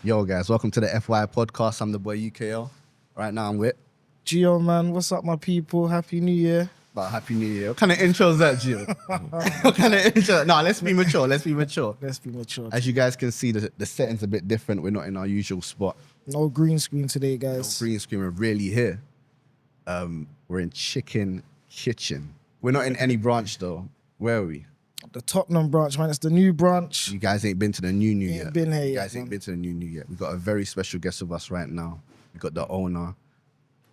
Yo, guys, welcome to the FY podcast. I'm the boy UKL. Right now, I'm with. Gio, man, what's up, my people? Happy New Year. But Happy New Year. What kind of intro is that, Gio? What kind of intro? No, let's be mature. Let's be mature. Let's be mature. As you guys can see, the setting's a bit different. We're not in our usual spot. No green screen today, guys. No green screen. We're really here. We're in Chicken Kitchen. We're not in any branch though. Where are we? The Tottenham branch, man. It's the new branch. You guys ain't been to the new Ain't yet. been here You yet, guys ain't man. been to the new yet. We've got a very special guest with us right now. We've got the owner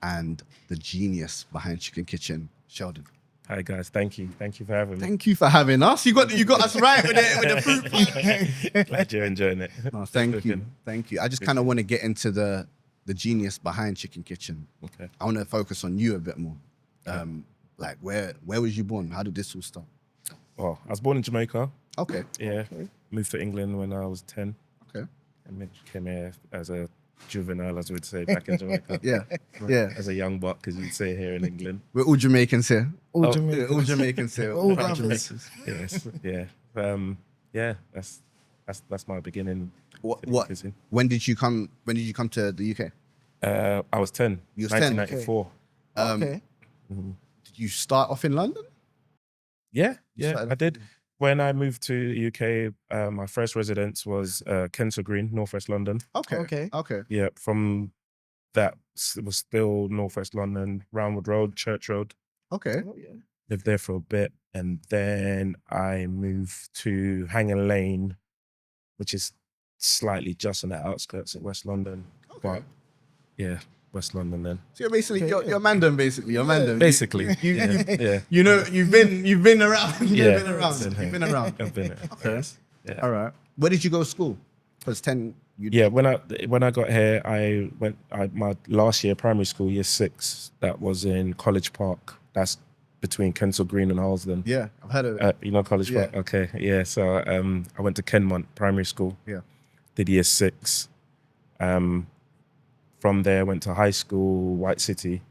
and the genius behind Chicken Kitchen, Sheldon. Hi guys, thank you for having me. Thank you for having us. You got us right with the fruit pie. Glad you're enjoying it. No, thank you. I just kind of want to get into the genius behind Chicken Kitchen. Okay. I want to focus on you a bit more. Like where was you born? How did this all start? Well, I was born in Jamaica. Okay. Yeah. Moved to England when I was 10. Okay. And then came here as a juvenile, as we'd say back in Jamaica. Yeah. As a young buck, as you'd say here in England. We're all Jamaicans here. All Oh, Jamaican. All Jamaicans here. All Proud brothers. Jamaicans. Yes. Yeah. Yeah. That's my beginning. What? When did you come to the UK? I was 10. You was 10, 1994. Okay. Did you start off in London? Yeah, started- I did. When I moved to the UK, my first residence was Kensal Green, Northwest London. Okay. Yeah, from that it was still Northwest London, Roundwood Road, Church Road. Okay. Oh, yeah. Lived there for a bit, and then I moved to Hanger Lane, which is slightly just on the outskirts of West London. Okay. But yeah, West London then. So you're basically Okay, you're Mandem, basically. You're Mandem. Basically, You yeah. know, you've been around. Yeah. You've been around. I've been there. Okay. Yeah. All right. Where did you go to school? Because 10. Yeah, when I got here, my last year primary school, year 6, that was in College Park. That's between Kensal Green and Harlesden. Yeah, I've heard of it. You know College Yeah. Park? Okay, yeah. So I went to Kenmont Primary School. Yeah. Did year 6. From there, I went to high school, White City.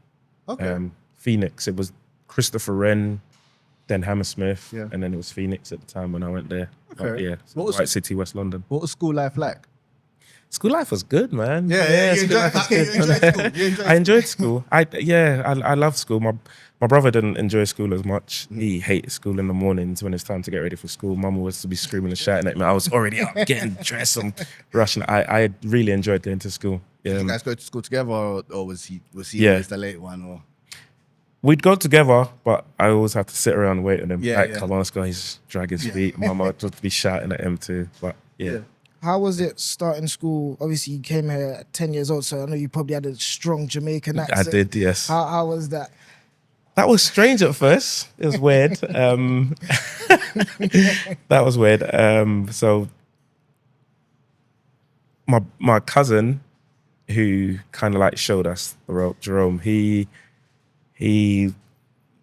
Okay. Phoenix. It was Christopher Wren, then Hammersmith, Yeah. and then it was Phoenix at the time when I went there. But Okay. yeah, so What was White it- City, West London. What was school life like? School life was good, man. Yeah, you school enjoyed- life was okay, good. you enjoyed school, you enjoyed I enjoyed school. I love school. My brother didn't enjoy school as much. He hated school in the mornings when it's time to get ready for school. Mum was to be screaming and shouting at me. I was already up, getting dressed and rushing. I really enjoyed going to school. Did you guys go to school together, or was he Yeah. always the late one? Or We'd go together, but I always had to sit around and wait on him. Yeah, Like, yeah. come on, let's go. He's drag his feet. Mum would just be shouting at him too. But yeah. How was it starting school? Obviously, you came here at 10 years old, so I know you probably had a strong Jamaican I accent. did, yes. How was that? That was strange at first. It was weird. That was weird. So my cousin, who kind of like showed us the rope, Jerome, he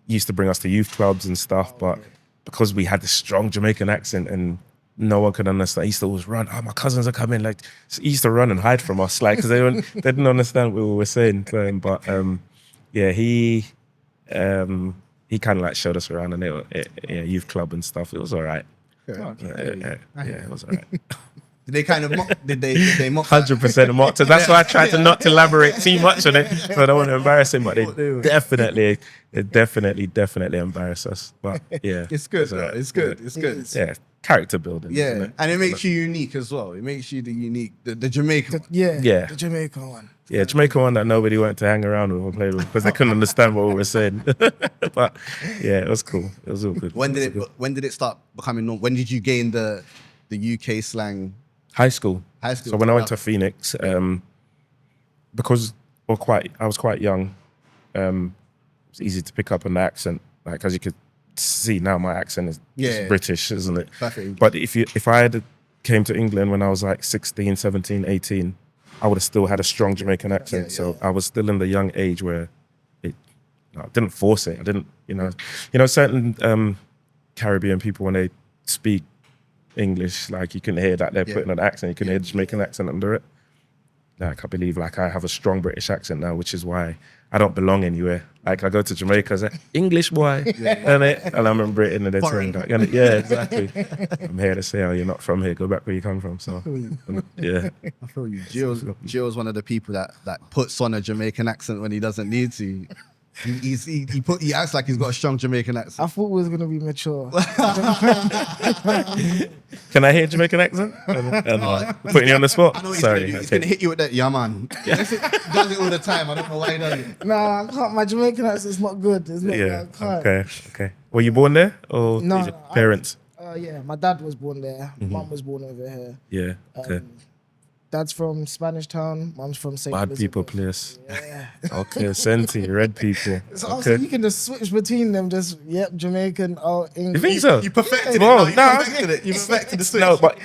used to bring us to youth clubs and stuff, but because we had this strong Jamaican accent and no one could understand, he used to always run. Oh, my cousins are coming. Like, he used to run and hide from us, like, because they didn't understand what we were saying. But yeah, he kind of like showed us around and youth club and stuff. It was all right. okay. Yeah, it was all right. Did they kind of mock? Did they mock? 100% mocked us. That's why I tried to not elaborate too much on it, so I don't want to embarrass him. But they definitely embarrass us. But yeah, It's good. all Though. right. It's good. It's good. Yeah, character building. Yeah, isn't it? and it makes you unique as well. It makes you the unique, the Jamaican. one. Yeah. The Jamaican one. Yeah, Jamaica one that nobody wanted to hang around with or play with because they couldn't understand what we were saying. But yeah, it was cool. It was all good. When did it start becoming normal? When did you gain the UK slang? High school. High school. So when I went to Phoenix, because I was quite young, it's easy to pick up an accent. Like, as you could see now, my accent is Yeah. British, isn't it? Perfect. But if I had came to England when I was like 16, 17, 18, I would have still had a strong Jamaican accent. Yeah, So I was still in the young age where I didn't force it. I didn't, certain Caribbean people, when they speak English, like, you can hear that they're putting an accent. You can hear the Jamaican accent under it. Like I believe like I have a strong British accent now, which is why I don't belong anywhere. Like I go to Jamaica, I say, English boy, and I'm in Britain and they're telling like, yeah, exactly. I'm here to say, oh, you're not from here, go back where you come from. So yeah. I feel you. Gio's one of the people that puts on a Jamaican accent when he doesn't need to. He acts like he's got a strong Jamaican accent. I thought we was gonna be mature. Can I hear Jamaican accent? Putting you on the spot. I know what Sorry. he's gonna hit you with that. Yeah, man. He does it all the time. I don't know why he does it. Nah, I can't. My Jamaican accent's not good. It's not. Yeah. I can't. Okay. Were you born there or No, is your parents? Yeah, my dad was born there. Mum was born over here. Yeah. Okay. Dad's from Spanish Town. Mum's from St. Bad Elizabeth. people place. Yeah. Okay, Senti, red people. So also Okay. you can just switch between them. Just Jamaican, English. You think so? You perfected Well, it. nah. You perfected it. You perfected the switch. No, but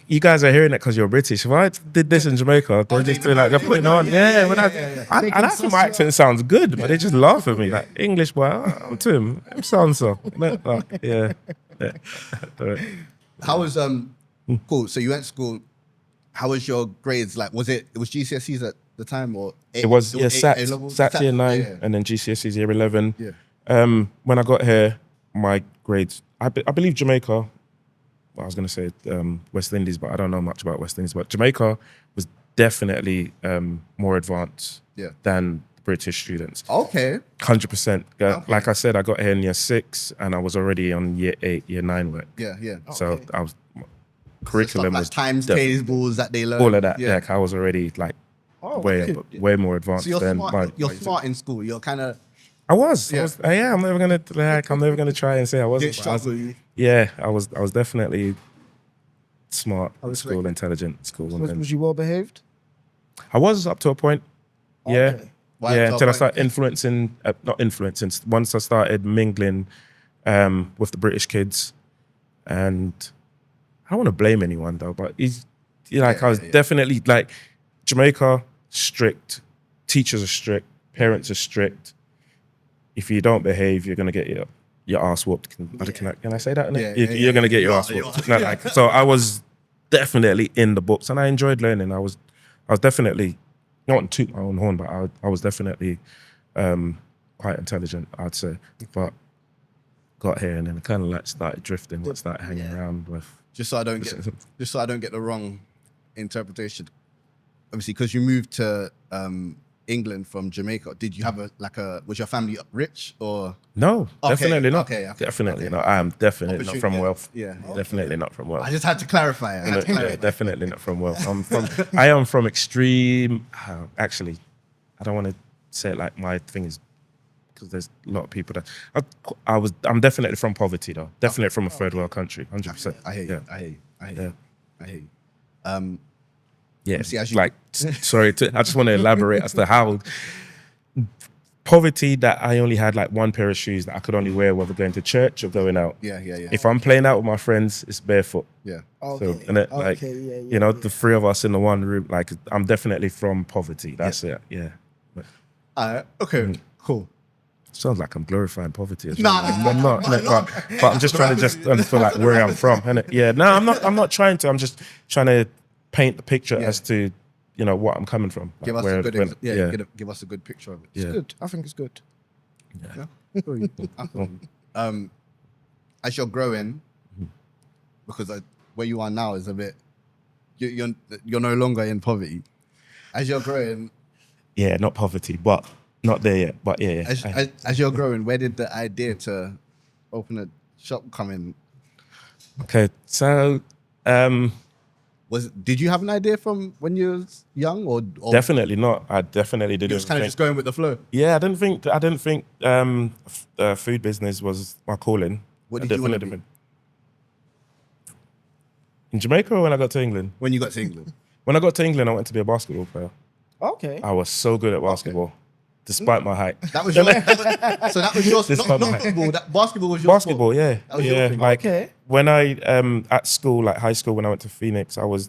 you guys are hearing it because you're British. If I did this in Jamaica, they're just doing like they're putting on. Yeah, when and I think my accent sounds good, but they just laugh at me like English boy. I'm Tim. I'm so and so. Yeah. How was cool? So you went to school. How was your grades? Like, was it GCSEs at the time or It was SAT year 9 Yeah. and then GCSEs year 11. Yeah. When I got here, my grades, I believe Jamaica, well, I was going to say West Indies, but I don't know much about West Indies, but Jamaica was definitely more advanced than British students. Okay. 100%. Like I said, I got here in year 6 and I was already on year 8, year 9 work. Yeah. So I was, curriculum like was times tables that they learn. all of that. Yeah, like I was already like way more advanced So you're than smart. You're smart in school. You're kind of. I was. I'm never gonna try and say I wasn't. I was definitely smart at school, intelligent at school. Was you well behaved? I was up to a point. Yeah. Okay. Until I started not influencing. Once I started mingling with the British kids, and I don't want to blame anyone though, but I was definitely like Jamaica strict, teachers are strict, parents are strict. If you don't behave, you're gonna get your ass whooped. Can I say that? You're gonna get your ass whooped. So I was definitely in the books, and I enjoyed learning. I was definitely not to toot my own horn, but I was definitely quite intelligent, I'd say. But got here and then it kind of like started drifting. I started hanging around with. Just so I don't get the wrong interpretation. Obviously, because you moved to England from Jamaica, did you have was your family rich or? No, definitely not. Okay. Definitely not. I am definitely not from wealth. Yeah. Definitely not from wealth. I just had to clarify it. Yeah, definitely not from wealth. I am from extreme. Actually, I don't want to say it like my thing is because there's a lot of people that I'm definitely from poverty though. Definitely from a third world country. 100%. I hear you. I hear you. Yeah, see, as you- like, sorry, I just want to elaborate as to how poverty that I only had like one pair of shoes that I could only wear whether going to church or going out. Yeah. If I'm playing out with my friends, it's barefoot. Yeah. Okay. So, and it, like, you know, the three of us in the one room, like, I'm definitely from poverty. That's it. Yeah. Okay. Cool. Sounds like I'm glorifying poverty. No, I'm not. But I'm just trying to feel like where I'm from. Innit? Yeah. No, I'm not trying to. I'm just trying to paint the picture as to, you know, what I'm coming from. Like Give us a good give us a good picture of it. It's good. I think it's good. As you're growing, because where you are now is a bit, you're no longer in poverty. As you're growing, not poverty, but not there yet. But as you're growing, where did the idea to open a shop come in? Okay, so did you have an idea from when you was young, or definitely not? I definitely didn't. You was kind of just going with the flow. Yeah, I didn't think food business was my calling. What did you want to do? In Jamaica or when I got to England? When you got to England. When I got to England, I went to be a basketball player. Okay. I was so good at basketball, despite my height. That was your. So that was yours. Not football. That basketball was your. Basketball, sport. yeah, That was your thing. Like Okay. when I at school, like high school, when I went to Phoenix, I was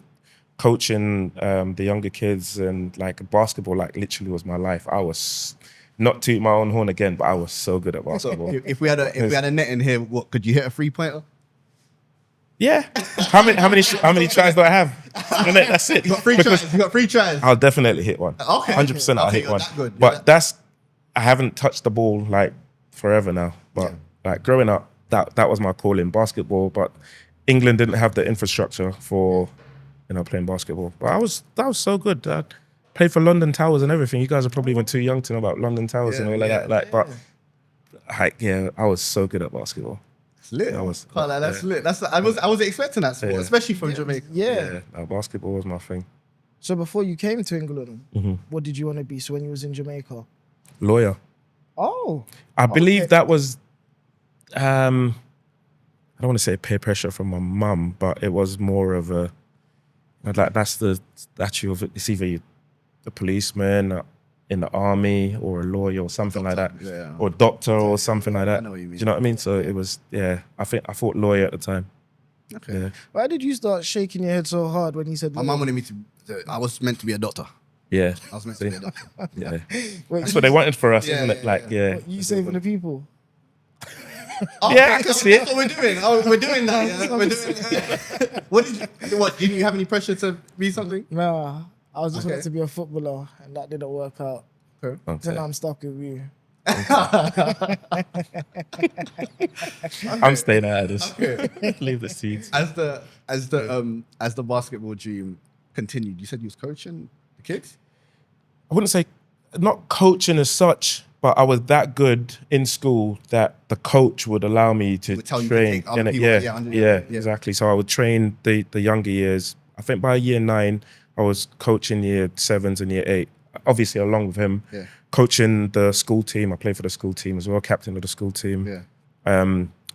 coaching the younger kids, and like basketball, like literally was my life. I was not toot my own horn again, but I was so good at basketball. So if we had a net in here, what could you hit a 3-pointer? Yeah. How many tries do I have? And that's it. You got 3 tries. You got 3 tries. I'll definitely hit one. Okay. 100% I'll Okay, hit you're one. that good. You're But that- I haven't touched the ball like forever now. But like growing up, that was my calling, basketball. But England didn't have the infrastructure for, playing basketball. But that was so good. I played for London Towers and everything. You guys are probably even too young to know about London Towers and all of that. But I was so good at basketball. It's lit. That's lit. I wasn't expecting that sport, especially from Jamaica. No, basketball was my thing. So before you came to England, what did you want to be? So when you was in Jamaica? Lawyer. Oh. I believe that was, I don't want to say peer pressure from my mum, but it was more of a, like that's the statue of it. It's either a policeman in the army or a lawyer or something like that, or doctor or something like that. I know what you mean. Do you know what I mean? So it was, I thought lawyer at the time. Okay. Yeah. Why did you start shaking your head so hard when he said? My mum wanted me to. I was meant to be a doctor. Yeah. I was meant to be a doctor. Yeah. Wait, That's what they wanted for us, isn't it? yeah, Like, yeah. What, you saving the people? Yeah, I can see it. That's what we're doing. We're doing that. Yeah. We're doing. What? Didn't you have any pressure to be something? Nah, I was just Okay. wanting to be a footballer, and that didn't work out. Okay. Then I'm stuck with you. I'm staying out of this. Okay. Leave the seeds. As the basketball dream continued, you said you was coaching the kids. I wouldn't say not coaching as such, but I was that good in school that the coach would allow me to Would tell you to train. take other And people, under you. exactly. So I would train the younger years. I think by year 9, I was coaching year 7s and year 8. Obviously, along with him, coaching the school team. I played for the school team as well, captain of the school team. Yeah.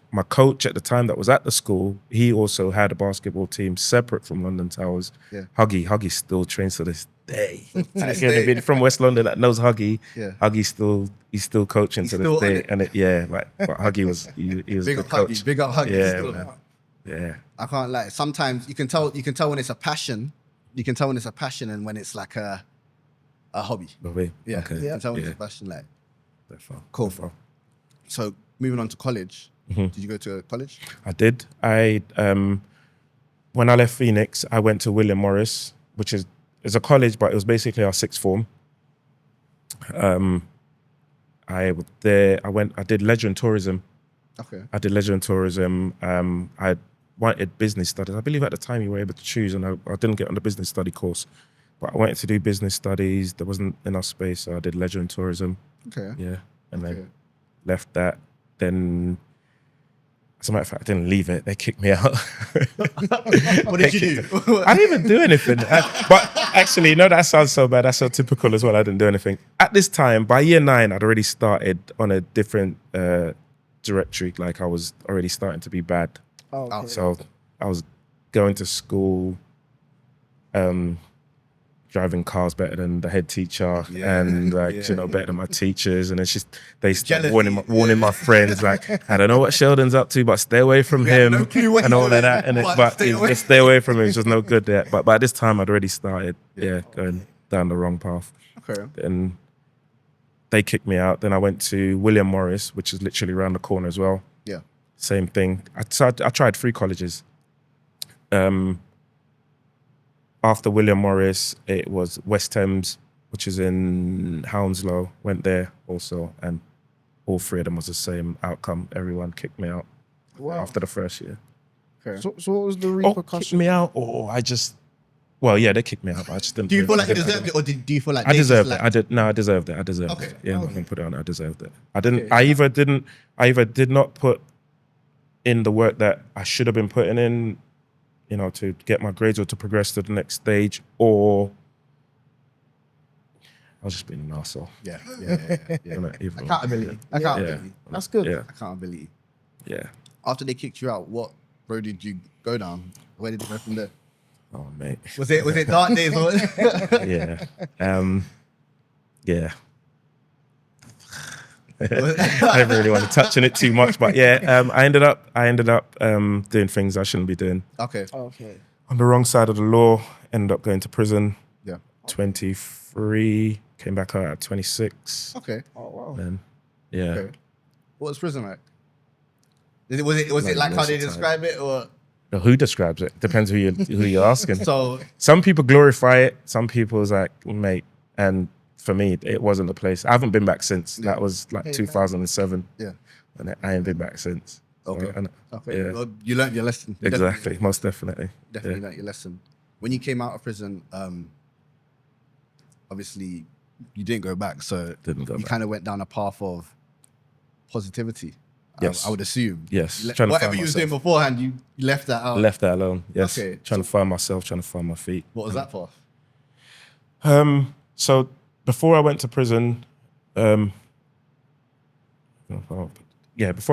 My coach at the time that was at the school, he also had a basketball team separate from London Towers. Yeah. Huggy still trains to this day. this Again, day. if you're from West London that knows Huggy, Yeah. He's still coaching He's to still this on day. it. And but Huggy was he was Big the up coach. Huggy. Big up Huggy. Yeah, Still. man. Yeah. I can't lie. Sometimes you can tell when it's a passion. You can tell when it's a passion and when it's like a hobby. Yeah. Okay. You can tell when it's a passion. Like, cool. So moving on to college. Did you go to college? I did. When I left Phoenix, I went to William Morris, which is a college, but it was basically our 6th form. I did leisure and tourism. Okay. I did leisure and tourism. I wanted business studies. I believe at the time you were able to choose, and I didn't get on the business study course. But I wanted to do business studies. There wasn't enough space, so I did leisure and tourism. Okay. Yeah, and then left that. Then, as a matter of fact, I didn't leave it. They kicked me out. What did you do? I didn't even do anything. But actually, that sounds so bad. That's so typical as well. I didn't do anything. At this time, by year 9, I'd already started on a different directory. Like I was already starting to be bad. Oh, okay. So I was going to school, driving cars better than the head teacher, and better than my teachers. And it's just they start warning my friends, like, I don't know what Sheldon's up to, but stay away from him no clue what and he's all of doing, that. And but stay away from him. It's just no good there. But by this time, I'd already started, going down the wrong path. Okay. And they kicked me out. Then I went to William Morris, which is literally around the corner as well. Yeah. Same thing. I tried 3 colleges. After William Morris, it was West Thames, which is in Hounslow. Went there also, and all 3 of them was the same outcome. Everyone kicked me out after the first year. Okay. So what was the Kicked repercussion? me out, or I just... Well, yeah, they kicked me out, but I just didn't... Do you feel like you I didn't- deserved it, or do you feel like I they just deserved like- it. I deserved it. I deserved Okay. it. Yeah, I'm not gonna put it on. I deserved it. I didn't. Okay. I either did not put in the work that I should have been putting in, to get my grades or to progress to the next stage, or I was just being an arsehole. Yeah. Accountability. Accountability. That's good. Yeah. Accountability. Yeah. After they kicked you out, what road did you go down? Where did you go from there? Oh, mate. Was it dark days or? Yeah. Yeah. I don't really want to touch on it too much, but I ended up doing things I shouldn't be doing. Okay. Okay. On the wrong side of the law, ended up going to prison. Yeah. 23, came back out at 26. Okay. Oh wow. Then, yeah. Okay. What was prison like? Was it like how they describe it, or? Who describes it? Depends who you're asking. So Some people glorify it. Some people is like, mate. And for me, it wasn't the place. I haven't been back since. Yeah. That was like 2007. yeah, And I ain't been back since. okay. So, Okay. yeah. Well, you learned your lesson. You Exactly. Most definitely. Definitely learned your lesson. When you came out of prison, obviously you didn't go back, so Didn't go you back. kind of went down a path of positivity. Yes. I would assume. Yes. You Trying to whatever find you was myself. doing beforehand, you left that out. Left that alone. Yes. Okay. Trying to find myself, trying to find my feet. What was that path? So before I went to prison, before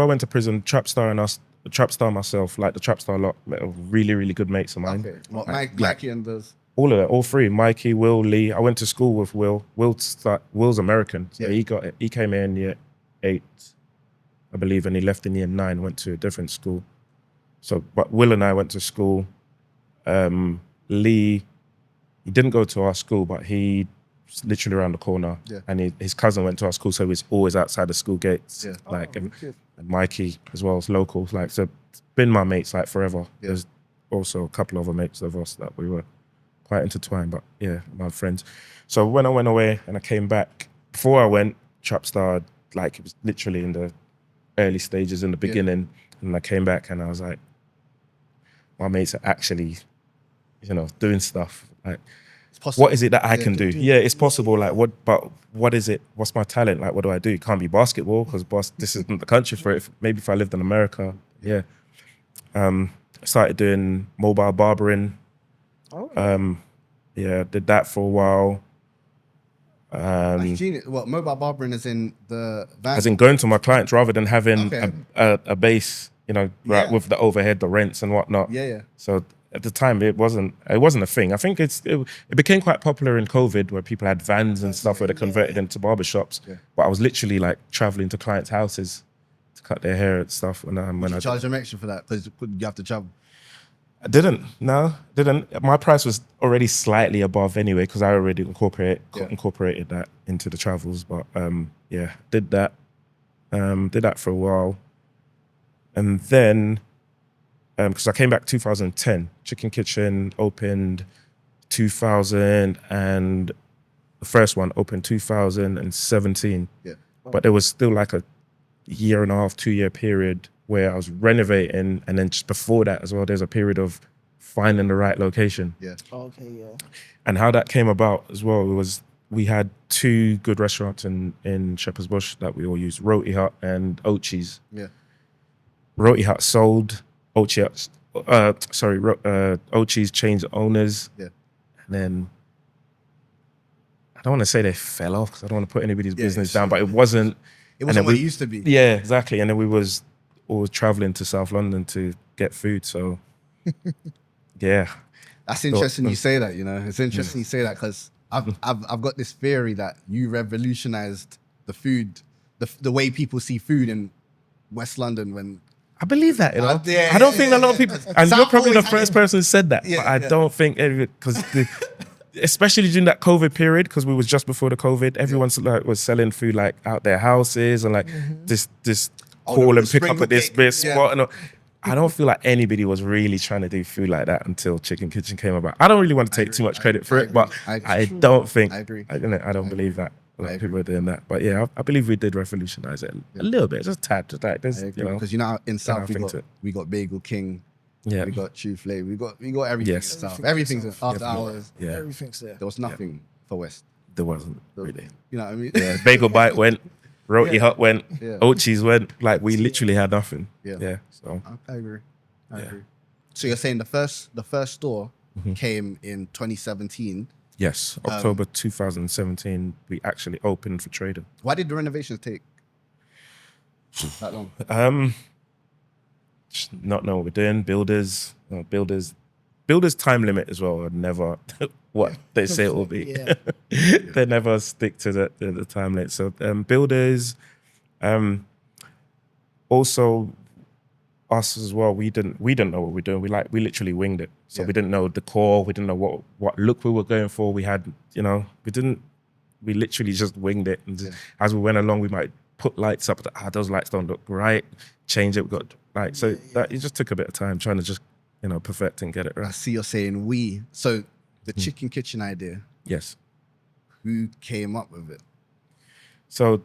I went to prison, Trapstar myself, like the Trapstar lot, are really, really good mates of mine. Okay. What, Like, Mikey and those. all of that, all three, Mikey, Will, Lee. I went to school with Will. Will's American, so Yeah. he came in year 8, I believe, and he left in year 9, went to a different school. So, but Will and I went to school. Lee, he didn't go to our school, but he was literally around the corner. Yeah. And his cousin went to our school, so he was always outside the school gates. Yeah. Like, and wicked. Mikey as well as locals. Like, so been my mates like forever. Yeah. There's also a couple other mates of us that we were quite intertwined, but yeah, my friends. So when I went away and I came back, before I went, Trapstar, like, it was literally in the early stages in the beginning. And I came back and I was like, my mates are actually, doing stuff. Like, It's possible. what is it that I can do? Yeah, it's possible. Like, what is it? What's my talent? Like, what do I do? It can't be basketball because this isn't the country for it. Maybe if I lived in America, yeah. I started doing mobile barbering. Yeah, did that for a while. What, mobile barbering is in the van? As in going to my clients rather than having Okay. a base, right, Yeah. with the overhead, the rents and whatnot. Yeah. So at the time, it wasn't a thing. I think it became quite popular in COVID where people had vans and stuff where they converted into barbershops. Yeah. But I was literally like traveling to clients' houses to cut their hair and stuff. When You I charge them extra for that because you have to travel. I didn't. My price was already slightly above anyway because I already incorporated that into the travels. But did that. Did that for a while, and then because I came back 2010, Chicken Kitchen opened 2000, and the first one opened 2017. Yeah. But there was still like a 1.5, 2-year period where I was renovating, and then just before that as well, there's a period of finding the right location. Yeah. Okay, yeah. And how that came about as well was we had 2 good restaurants in Shepherd's Bush that we all used, Roti Hut and Ochi's. Yeah. Roti Hut sold, Ochi's changed owners. Yeah. And then I don't want to say they fell off because I don't want to put anybody's Yeah, business sure. down, but it wasn't. It wasn't what it used to be. Yeah, exactly. And then we was always traveling to South London to get food. So yeah. That's interesting you say that, It's interesting you say that because I've got this theory that you revolutionized the food, the way people see food in West London when... I believe that, Yeah, I don't think a lot of people, and South you're probably the always had first it. person who said that, Yeah, but I yeah. don't think, because especially during that COVID period, because we was just before the COVID, everyone's like was selling food like out their houses and like this Oh, call the and pick up sprinkle at this cake, bit yeah. spot. And I don't feel like anybody was really trying to do food like that until Chicken Kitchen came about. I don't really want to take too much credit for I it, but agree. I don't think, I agree. I don't believe that. A lot I of people are doing that, but yeah, I believe we did revolutionize it a little bit, just a tad, just like there's, Because in South I think so. we got Bagel King, yeah, we got Chouflé, we got everything Yes. in South. Everything's Everything's in after hours. yeah, Everything's there. There was nothing for West. there wasn't really. You know what I mean? Yeah, Bagel Bite went, Roti Hut went, Yeah. Ochi's went. Like we literally had nothing. Yeah. So I agree. I Yeah. agree. So you're saying the first store Mm-hmm. came in 2017. yes, October 2017, we actually opened for trading. Why did the renovations take that long? Just not know what we're doing. Builders time limit as well are never what they say it will be. Yeah. They never stick to the time limit. So builders, also us as well. We didn't know what we're doing. We literally winged it. So Yeah. we didn't know the core. We didn't know what look we were going for. We had we literally just winged it. And as we went along, we might put lights up. Those lights don't look right. Change it. We got that it just took a bit of time trying to just perfect and get it I right. see you're saying we. So the chicken kitchen idea, Yes. who came up with it? So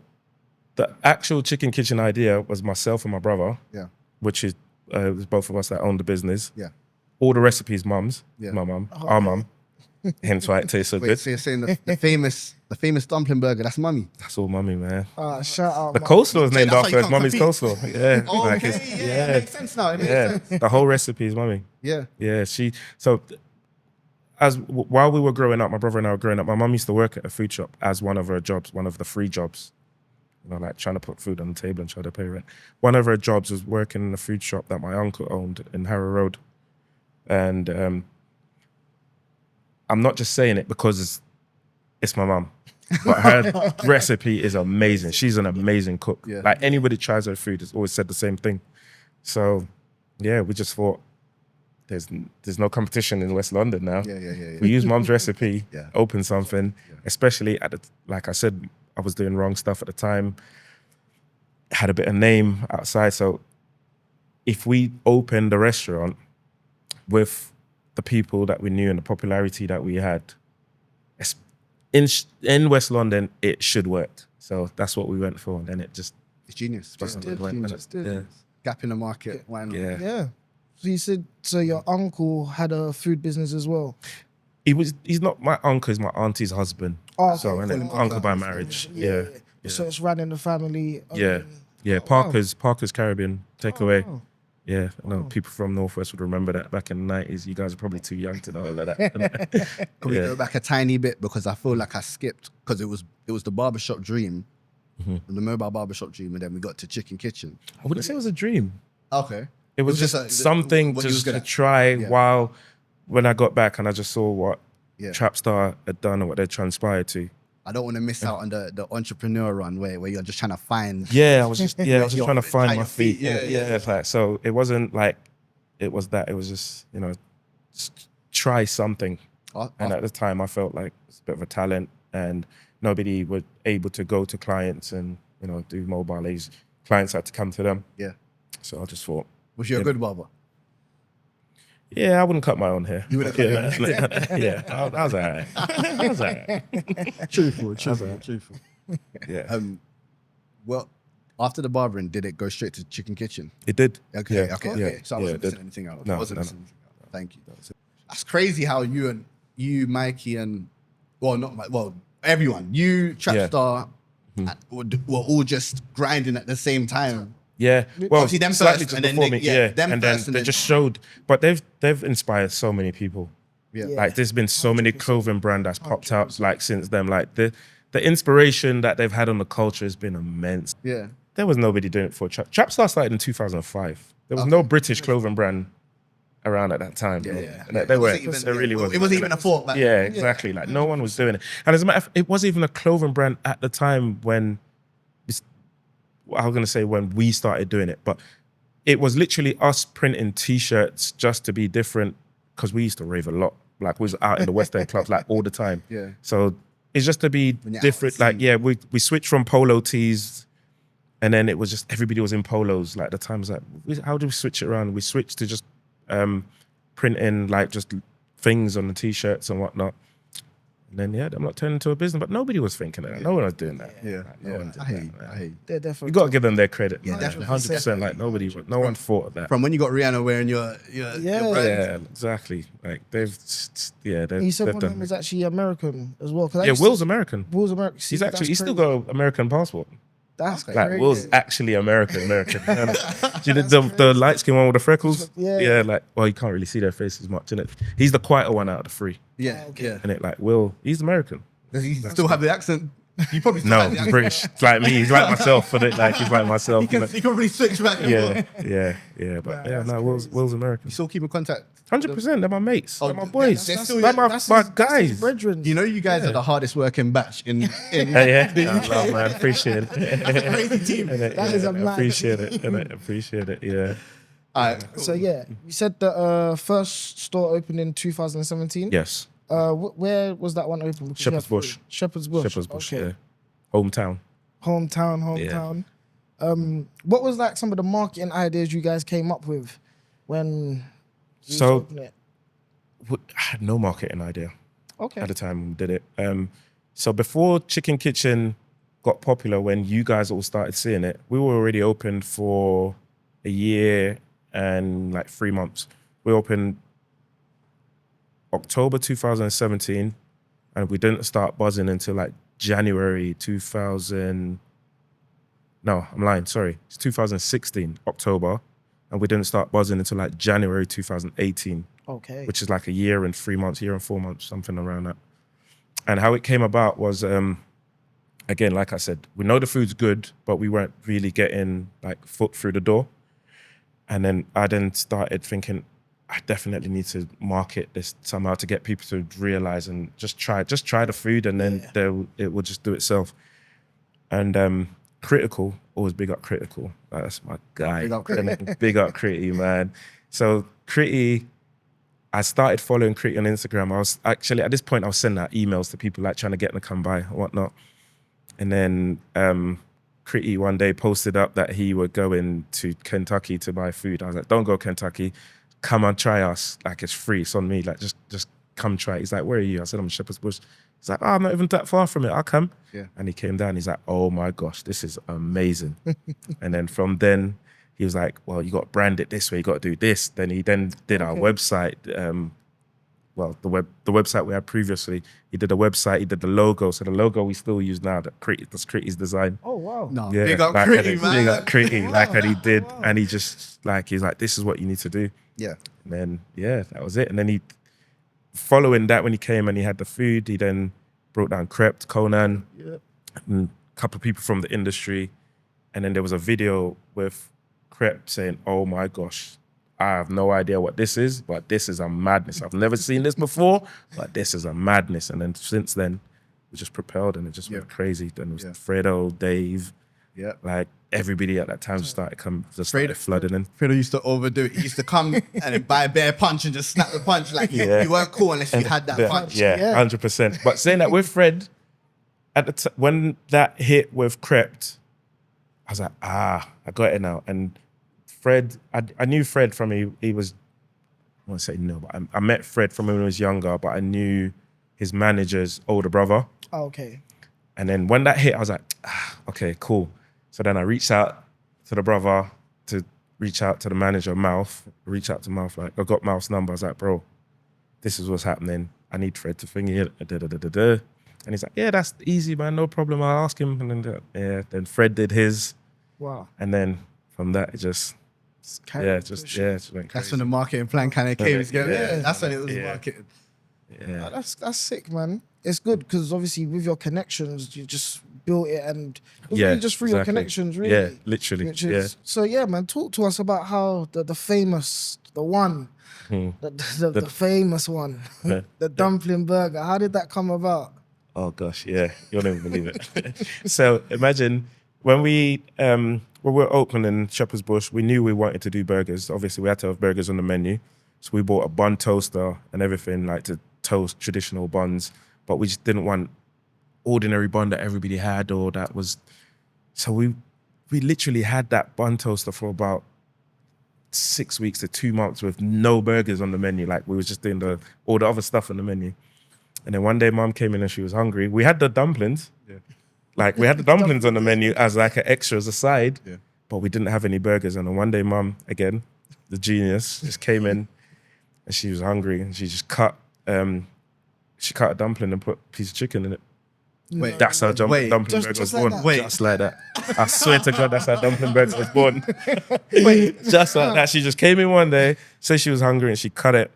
the actual chicken kitchen idea was myself and my brother, Yeah. which is it was both of us that owned the business. Yeah. All the recipes, mum's, Yeah. my mum, our mum. Hence why it tastes so Wait, good. so you're saying the famous dumpling burger, that's mummy? That's all mummy, man. Shout out. The coleslaw is named that's why after you his can't mummy's compete. coleslaw. Yeah. Oh, like okay, it's- yeah, it makes sense now. It makes yeah. sense. The whole recipe is mummy. Yeah. Yeah, while we were growing up, my brother and I were growing up, my mum used to work at a food shop as one of her jobs, one of the free jobs. Like trying to put food on the table and try to pay rent. One of her jobs was working in a food shop that my uncle owned in Harrow Road. And I'm not just saying it because it's my mum, but her recipe is amazing. She's an amazing cook. Yeah. Like anybody tries her food has always said the same thing. So yeah, we just thought there's no competition in West London now. Yeah. We use mum's recipe, Yeah. open something, especially like I said, I was doing wrong stuff at the time, had a bit of name outside. So if we opened the restaurant with the people that we knew and the popularity that we had, in West London, it should work. So that's what we went for. And then it just It's genius. Just Just went, innit? just did. Yeah. gap in the market. Why not? Yeah. Yeah. So you said your uncle had a food business as well. He's not my uncle, he's my auntie's husband. Oh, So okay. and then uncle by marriage. Yeah. So it's run in the family. Yeah. Yeah. wow. Parker's Caribbean takeaway. wow. Yeah, I know people from Northwest would remember that back in the 90s. You guys are probably too young to know all of that. Can we Yeah. go back a tiny bit, because I feel like I skipped, because it was the barbershop dream, the mobile barbershop dream, and then we got to chicken kitchen. I wouldn't say it was a dream. Okay. It was just something what you was just good to at. try Yeah. when I got back and I just saw what Yeah. Trapstar had done and what they transpired to. I don't want to miss out on the entrepreneur run where you're just trying to find. Yeah, I was just Your trying to find find my your feet. feet. Yeah. It's like, so it wasn't like it was that. It was just, just try something. And at the time, I felt like it's a bit of a talent, and nobody was able to go to clients and do mobile aids. Clients had to come to them. Yeah. So I just thought, Was you a good barber? yeah, I wouldn't cut my own hair. You wouldn't cut your Yeah, I was all right. I was all right. Truthful. Yeah, Well, after the barbering, did it go straight to chicken kitchen? it did. Okay. Yeah, Okay. yeah, So I yeah, wasn't it missing did. anything out. No, I wasn't no, missing anything out. Thank you. That's crazy how you, Mikey, and everyone, you, Trapstar, were all just grinding at the same time. Yeah, well, Obviously them slightly first, just and then before they- me, yeah, yeah, them and then first, and they then- just showed. But they've inspired so many people. Yeah. Like there's been so many clothing brand that's popped out like since then. Like the inspiration that they've had on the culture has been immense. Yeah. There was nobody doing it for Trapstar started in 2005. There was no British clothing brand around at that time. Yeah. And they were. There really was. It wasn't even a thought. Like, Yeah, exactly. Like no one was doing it. And as a matter of fact, it wasn't even a clothing brand at the time when I was going to say when we started doing it, but it was literally us printing T-shirts just to be different, because we used to rave a lot. Like we was out in the West End clubs like all the time. Yeah. So it's just to be you're out different. at sea. Like we switched from polo tees, and then it was just everybody was in polos. Like the time was like, how do we switch it around? We switched to just printing like just things on the T-shirts and whatnot. And then I'm not turning into a business, but nobody was thinking of that. No one was doing that. Yeah. Like, no one did I that, hate you. man. I hate you. They're definitely. You got to give them their credit. Yeah, man. definitely. 100%. Like no one thought of that. From when you got Rihanna wearing your Yeah. brand. Yeah, exactly. Like they've You said they've one of them done. was actually American as well. 'cause I Yeah, used to- Will's American. Will's American. See, He's that's still crazy. got an American passport. That's Okay. Like crazy. Will's actually American. Do you know the light skin one with the freckles? Yeah. Yeah, like you can't really see their faces much, innit? He's the quieter one out of the three. Yeah. Yeah. And it like Will, he's American. Does he still have the accent? You probably still No, have the he's accent. British. He's like me. He's like myself. He's like myself. He can probably switch back and forth. Yeah. But Will's American. You still keep in contact? 100%. They're my mates. They're my that's- boys. that's They're still- my guys. Brethren. You know, you guys are the hardest working batch in Yeah. I love, man. Appreciate it. crazy team. That is a mad- Appreciate it. innit? Appreciate it. Yeah. All right. So yeah, you said the first store opened in 2017. Yes. Where was that one open? Because you Shepherd's have Bush. three. Shepherd's Bush. Shepherd's Bush. Okay. Yeah. Hometown. Hometown. What was like some of the marketing ideas you guys came up with when So open it? I had no marketing idea Okay. at the time we did it. So before Chicken Kitchen got popular, when you guys all started seeing it, we were already open for a year and like 3 months. We opened October 2017, and we didn't start buzzing until like January 2000. No, I'm lying. Sorry, it's 2016 October, and we didn't start buzzing until like January 2018. Okay. Which is like a year and 3 months, year and 4 months, something around that. And how it came about was, again, like I said, we know the food's good, but we weren't really getting like foot through the door. And then I then started thinking, I definitely need to market this somehow to get people to realize and just try the food, and then it will just do itself. And Critical, always big up Critical. That's my guy. Big up Critty. Big up Critty, man. So Critty, I started following Critty on Instagram. I was actually, at this point, I was sending out emails to people like trying to get them to come by and whatnot. And then Critty one day posted up that he were going to Kentucky to buy food. I was like, don't go Kentucky. Come and try us. Like, it's free. It's on me. Like, just come try it. He's like, where are you? I said, I'm in Shepherd's Bush. He's like, oh, I'm not even that far from it. I'll come. Yeah. And he came down. He's like, oh my gosh, this is amazing. And then from then, he was like, well, you got to brand it this way. You got to do this. Then he did our website. Well, the website we had previously. He did a website. He did the logo. So the logo we still use now. That's Critty's design. Oh wow. No, Yeah, big up like, Critty, man. Big up Critty, like what he did. And he just he's like, this is what you need to do. Yeah. And then that was it. And then he, following that, when he came and he had the food, he then brought down Crept, Conan, and a couple of people from the industry. And then there was a video with Crept saying, oh my gosh, I have no idea what this is, but this is a madness. I've never seen this before, but this is a madness. And then since then, we just propelled and it just went crazy. Then it was Fredo, Dave, like everybody at that time started flooding in. Fredo used to overdo it. He used to come and then buy a bare punch and just snap the punch. Like you weren't cool unless you had that punch. Yeah, 100%. But saying that with Fred, at the when that hit with Crept, I was like, I got it now. And Fred, I knew Fred from he was, I won't say no, but I met Fred from when he was younger, but I knew his manager's older brother. Oh, okay. And then when that hit, I was like, okay, cool. So then I reached out to the brother to reach out to the manager, Mouth, like, I got Mouth's number. I was like, bro, this is what's happening. I need Fred to thingy it. And he's like, yeah, that's easy, man, no problem. I'll ask him. And then, then Fred did his. Wow. And then from that, it just, it just went crazy. That's when the marketing plan kind of came together. Yeah, that's when it was marketed. Yeah. That's sick, man. It's good because obviously with your connections, you just built it and really just through your connections, really. Yeah, literally. So yeah, man, talk to us about how the famous, the one, the famous one, the Dumpling Burger. How did that come about? Oh gosh, yeah, you'll never believe it. So imagine when we were opening Shepherd's Bush, we knew we wanted to do burgers. Obviously, we had to have burgers on the menu. So we bought a bun toaster and everything, like to toast traditional buns, but we just didn't want ordinary bun that everybody had or that was... So we literally had that bun toaster for about 6 weeks to 2 months with no burgers on the menu. Like we was just doing all the other stuff on the menu. And then one day Mum came in and she was hungry. We had the dumplings. Yeah. Like we had the dumplings on the menu as like an extra as a side, but we didn't have any burgers. And then one day Mum, again, the genius, just came in and she was hungry and she just cut a dumpling and put a piece of chicken in it. Wait, that's how Dumpling Burger was born. Just like that. I swear to God, that's how Dumpling Burger was born. Just like that. She just came in one day, said she was hungry, and she cut it.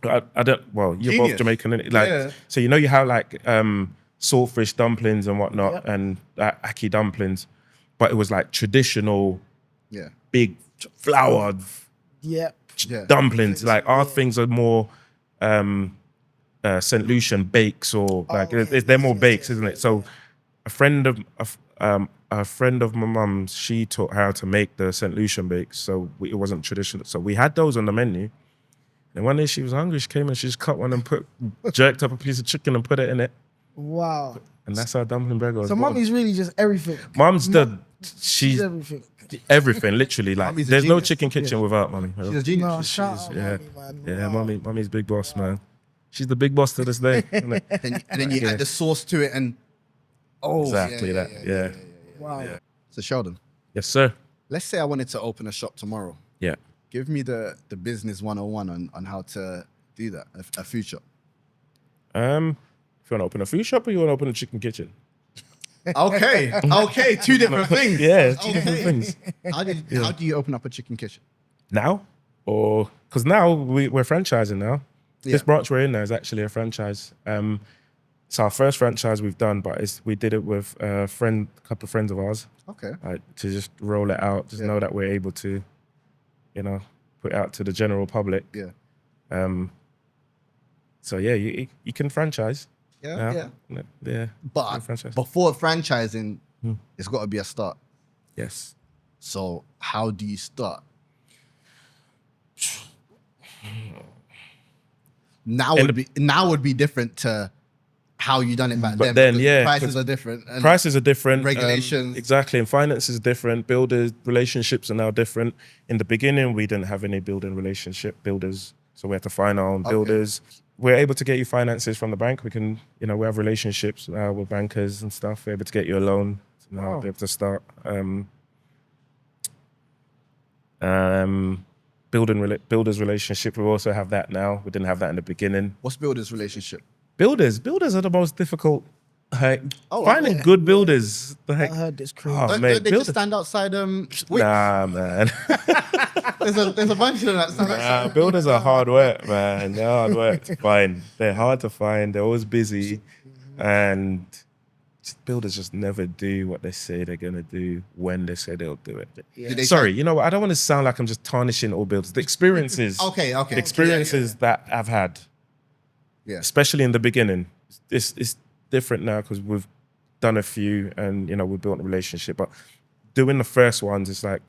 I don't. Well, you're both Jamaican, innit? Like, so you know you have like saltfish dumplings and whatnot, and ackee dumplings, but it was like traditional, big floured, dumplings. Like our things are more. St. Lucian bakes or like they're more bakes, isn't it? So a friend of my mum's, she taught her how to make the St. Lucian bakes, so it wasn't traditional. So we had those on the menu. And one day she was hungry, she came and she just cut one and jerked up a piece of chicken and put it in it. Wow. And that's how Dumpling Burger was born. Mummy's really just everything. She's everything. everything, literally. Like, Mummy's a there's no genius. chicken kitchen without mummy. She's a genius. No, shout out, Yeah, mommy, man. yeah, Wow. mummy's big boss, man. She's the big boss to this day. Isn't it? And then you add the sauce to it, and Exactly that. Yeah. Wow. So Sheldon, Yes, sir. let's say I wanted to open a shop tomorrow. Yeah. Give me the business 101 on how to do that, a food shop. If you want to open a food shop or you want to open a chicken kitchen? Okay, two different things. Yeah, two different things. How do you open up a chicken kitchen? Now? Or, because now we're franchising now. Yeah. This branch we're in now is actually a franchise. It's our first franchise we've done, but we did it with a couple of friends of ours. Okay. To just roll it out, just know that we're able to, put it out to the general public. Yeah. So yeah, you can franchise. Yeah. Yeah. But franchise. before franchising, it's got to be a start. Yes. So how do you start? Now would be different to how you done it back But then. then, because yeah, prices are different. And Prices are different. regulations. Exactly. And finance is different. Builders, relationships are now different. In the beginning, we didn't have any builders. So we had to find our own builders. We're able to get you finances from the bank. We can, we have relationships with bankers and stuff. We're able to get you a loan. So now we'll be able to start. Builders relationship. We also have that now. We didn't have that in the beginning. What's builders relationship? Builders are the most difficult. Oh, finding okay. good builders. The I heck. heard this crazy. Oh, Don't mate, they just stand outside? Wait, Nah, man. there's a bunch of them that stand outside. Builders are hard work, man. They're hard work to find. They're hard to find. They're always busy, and builders just never do what they say they're gonna do when they say they'll do it. Do they Sorry, you know what? I don't want to sound like I'm just tarnishing all builders. The experiences, Okay. the experiences that I've had, Yeah. especially in the beginning, it's different now because we've done a few and we've built a relationship. But doing the first ones, it's like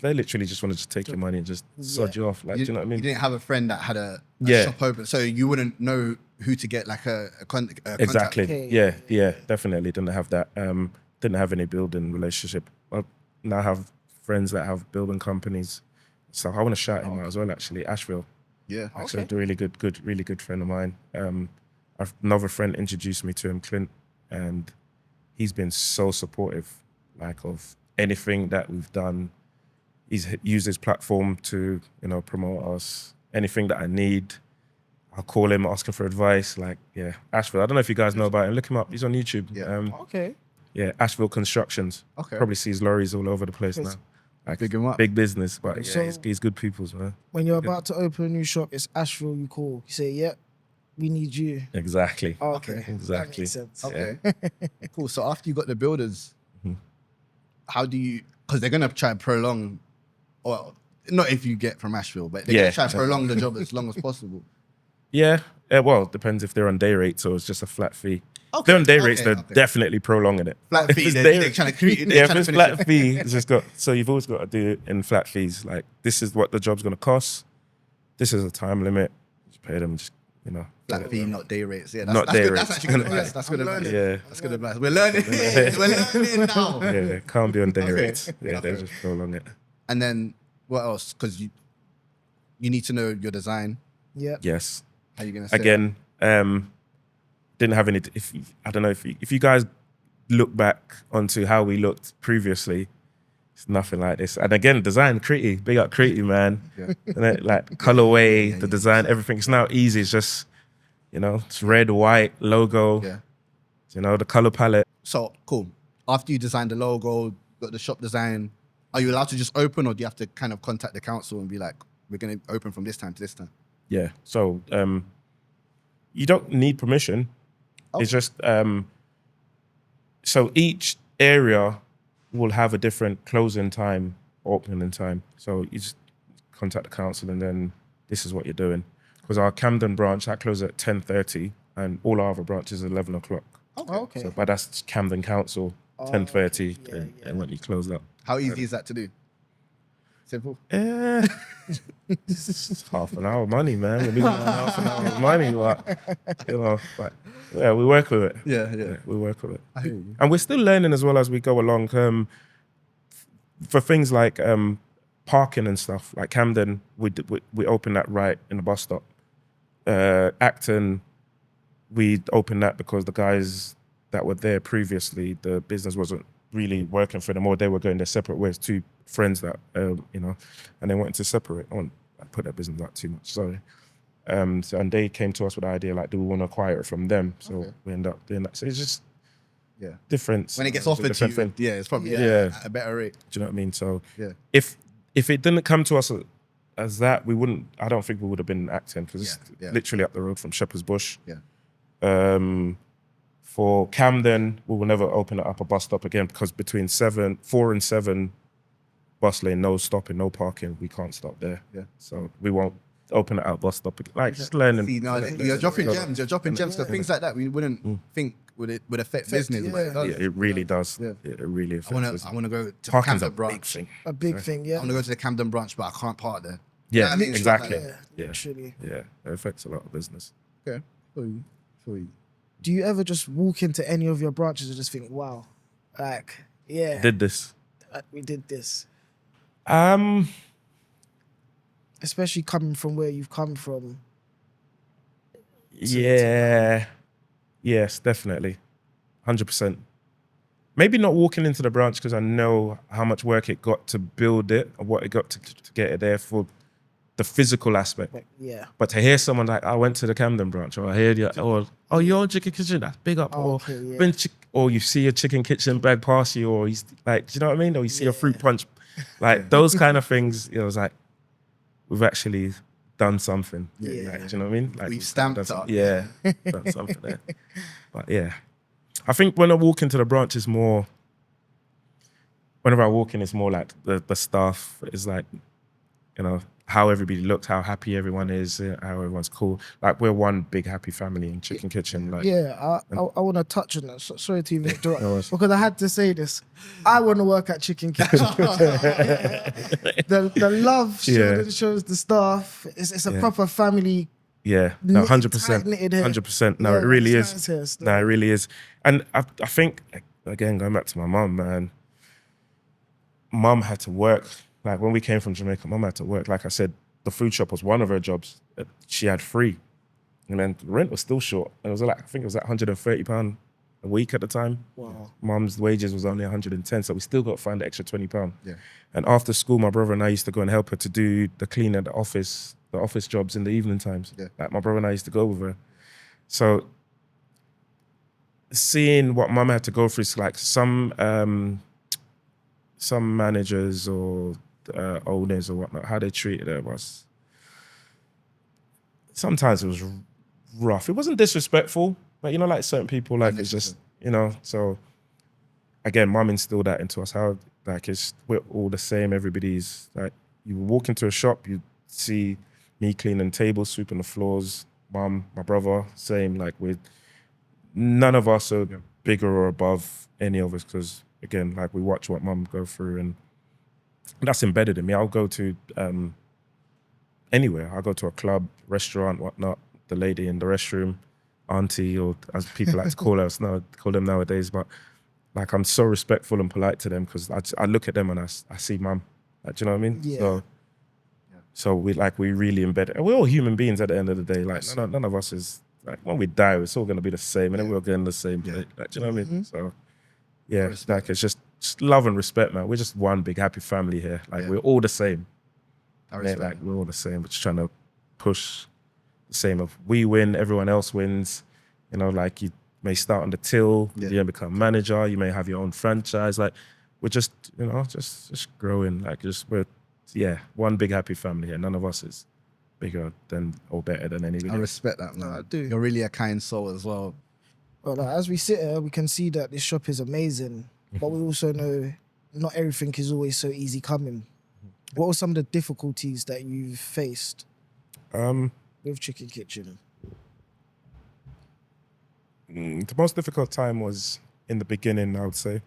they literally just want to just take your money and just sod you off. Like, do you know what I mean? You didn't have a friend that had a Yeah. shop open, so you wouldn't know who to get like a contact. Exactly. Okay. Yeah, definitely didn't have that. Didn't have any building relationship. I now have friends that have building companies. So I want to shout him out as well, actually. Asheville. Yeah. Actually, a really good friend of mine. Another friend introduced me to him, Clint, and he's been so supportive, like of anything that we've done. He's used his platform to, promote us. Anything that I need, I'll call him, ask him for advice. Like, yeah, Asheville. I don't know if you guys know about him. Look him up. He's on YouTube. Yeah. Okay. Yeah, Asheville Constructions. Okay. Probably sees lorries all over the place now. Like, Big him up. big business, but So- yeah, he's good people's, man. When you're about to open a new shop, it's Asheville. You call. You say, "Yep, we need you." Exactly. Oh, okay. Exactly. That makes sense. Okay. Cool. So after you got the builders, Mm-hmm. how do you? Because they're gonna try and prolong, or not if you get from Asheville, but they're Yeah, gonna try and prolong the job as long as possible. Yeah. Well, it depends if they're on day rates or it's just a flat fee. If they're on day rates, they're definitely prolonging it. Flat If fee. it's They're trying to create. Yeah, if it's flat fee, it's just got. So you've always got to do it in flat fees. Like, this is what the job's going to cost. This is a time limit. Just pay them. Just Flat fee, not day rates. Yeah, Not that's day good. rates. That's actually good advice. That's good advice. Yeah. That's good advice. We're learning. We're learning now. Yeah, can't be on day Okay. rates. Yeah, they Okay. just prolong it. And then what else? Because you need to know your design. Yep. Yes. How you gonna say Again, didn't have any. I don't know if you guys look back onto how we looked previously, it's nothing like this. And again, design, Creaty, big up Creaty, man. Yeah. And then, like colorway, the design, everything. It's now easy. It's just it's red, white logo. Yeah. The color palette. So cool. After you designed the logo, got the shop design, are you allowed to just open, or do you have to kind of contact the council and be like, we're gonna open from this time to this time? Yeah. So you don't need permission. Oh. It's just so each area will have a different closing time, opening time. So you just contact the council and then this is what you're doing. Because our Camden branch, that closes at 10:30 and all our other branches are 11 o'clock. Okay. So, but that's Camden Council, 10:30 and when you close up. How easy is that to do? Simple. It's half an hour money, man. We're losing half an hour of money, but yeah, we work with it. Yeah. We work with it. I hear you. And we're still learning as well as we go along. for things like parking and stuff, like Camden, we opened that right in the bus stop. Acton, we opened that because the guys that were there previously, the business wasn't really working for them, or they were going their separate ways. Two friends that you know, and they wanted to separate. I won't put their business out too much, sorry. So, and they came to us with the idea like, do we want to acquire it from them? So we end up doing that. So it's just different. When it gets offered to you, it's probably at a better rate. Do you know what I mean? So if it didn't come to us as that, we wouldn't. I don't think we would have been acting, because it's literally up the road from Shepherd's Bush. For Camden, we will never open it up a bus stop again, because between 4 and 7 bus lane, no stopping, no parking, we can't stop there. So we won't open it out bus stop again. Like just learning. See, no, you're dropping gems. You're dropping gems, because things like that we wouldn't think would affect business. It really does. It really affects. I want to go to Parking's Camden a branch. big thing. A big thing, yeah. I want to go to the Camden branch, but I can't park there. Yeah, I mean, exactly. Literally. Yeah, it affects a lot of business. Okay, for you. Do you ever just walk into any of your branches and just think, wow, like, Did this. we did this? Um, Especially coming from where you've come from. Yes, definitely. 100%. Maybe not walking into the branch, because I know how much work it got to build it, or what it got to get it there for the physical aspect. Yeah. But to hear someone like, I went to the Camden branch, or I heard you, or you're on Chicken Kitchen, that's big up. Or you see a Chicken Kitchen bag pass you, or he's like, do you know what I mean? Or you see a fruit punch, like those kind of things. It was like, we've actually done something. Like, do you know what I mean? Like We've stamped it up. Yeah, done something there. But yeah, I think when I walk into the branch, it's more. Whenever I walk in, it's more like the staff is like, you know, how everybody looks, how happy everyone is, how everyone's cool. Like, we're one big happy family in Chicken Kitchen. Like, I want to touch on that. Sorry to even interrupt, because I had to say this. I want to work at Chicken Kitchen. the love Sheldon shows the staff. It's a proper family. Yeah, no, 100%, 100%. No, it really is. No, it really is. And I think, again, going back to my mum, man, mum had to work. Like, when we came from Jamaica, mum had to work. Like I said, the food shop was one of her jobs. She had 3. And then the rent was still short. And it was like, I think it was like £130 a week at the time. Wow. Mum's wages was only 110, so we still got to find the extra £20. Yeah. And after school, my brother and I used to go and help her to do the cleaning at the office jobs in the evening times. Yeah. Like, my brother and I used to go with her. So seeing what mum had to go through, is like some managers or owners or whatnot, how they treated her was, sometimes it was rough. It wasn't disrespectful, but you know, like certain people, like it's just, you know. So again, mum instilled that into us, how like we're all the same. Everybody's like, you walk into a shop, you see me cleaning tables, sweeping the floors, mum, my brother, same. Like, none of us are bigger or above any of us, because again, like, we watch what mum go through, and that's embedded in me. I'll go to anywhere. I'll go to a club, restaurant, whatnot. The lady in the restroom, auntie, or as people like to call them nowadays. But like, I'm so respectful and polite to them, because I look at them and I see mum. Like, do you know what I mean? Yeah. So we really embed it. We're all human beings at the end of the day. Like, none of us is, like, when we die, it's all going to be the same, and then we're getting the same. Like, do you know what I mean? So yeah, like, it's just love and respect, man. We're just one big happy family here. Like, we're all the same. Like, we're all the same. We're just trying to push the same of, we win, everyone else wins. You know, like, you may start on the till, you may become manager, you may have your own franchise. Like, we're just, you know, just growing. Like, we're one big happy family here. None of us is bigger than or better than anybody. I respect that, man. I do. You're really a kind soul as well. Well, as we sit here, we can see that this shop is amazing, but we also know not everything is always so easy coming. What were some of the difficulties that you've faced with Chicken Kitchen? The most difficult time was in the beginning, I would say.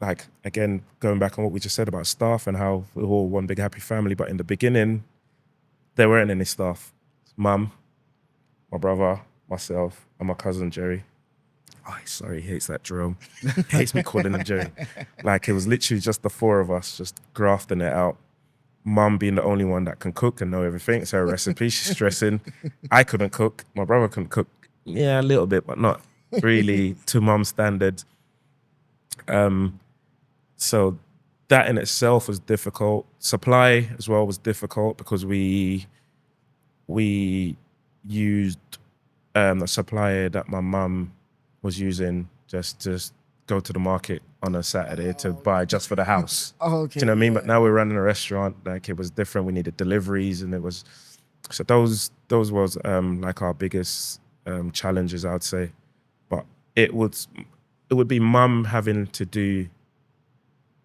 Like, again, going back on what we just said about staff and how we're all one big happy family, but in the beginning, there weren't any staff. Mum, my brother, myself, and my cousin Jerry. Oh, sorry, he hates that Jerome. Hates me calling him Jerry. Like, it was literally just the four of us just grafting it out. Mum being the only one that can cook and know everything. It's her recipe. She's stressing. I couldn't cook. My brother couldn't cook. Yeah, a little bit, but not really to mum's standards. So that in itself was difficult. Supply as well was difficult because we used a supplier that my mum was using just to go to the market on a Saturday to buy just for the house. Oh, okay. Do you know what I mean? But now we're running a restaurant, like it was different. We needed deliveries and it was, so those was like our biggest challenges, I'd say. But it would be mum having to do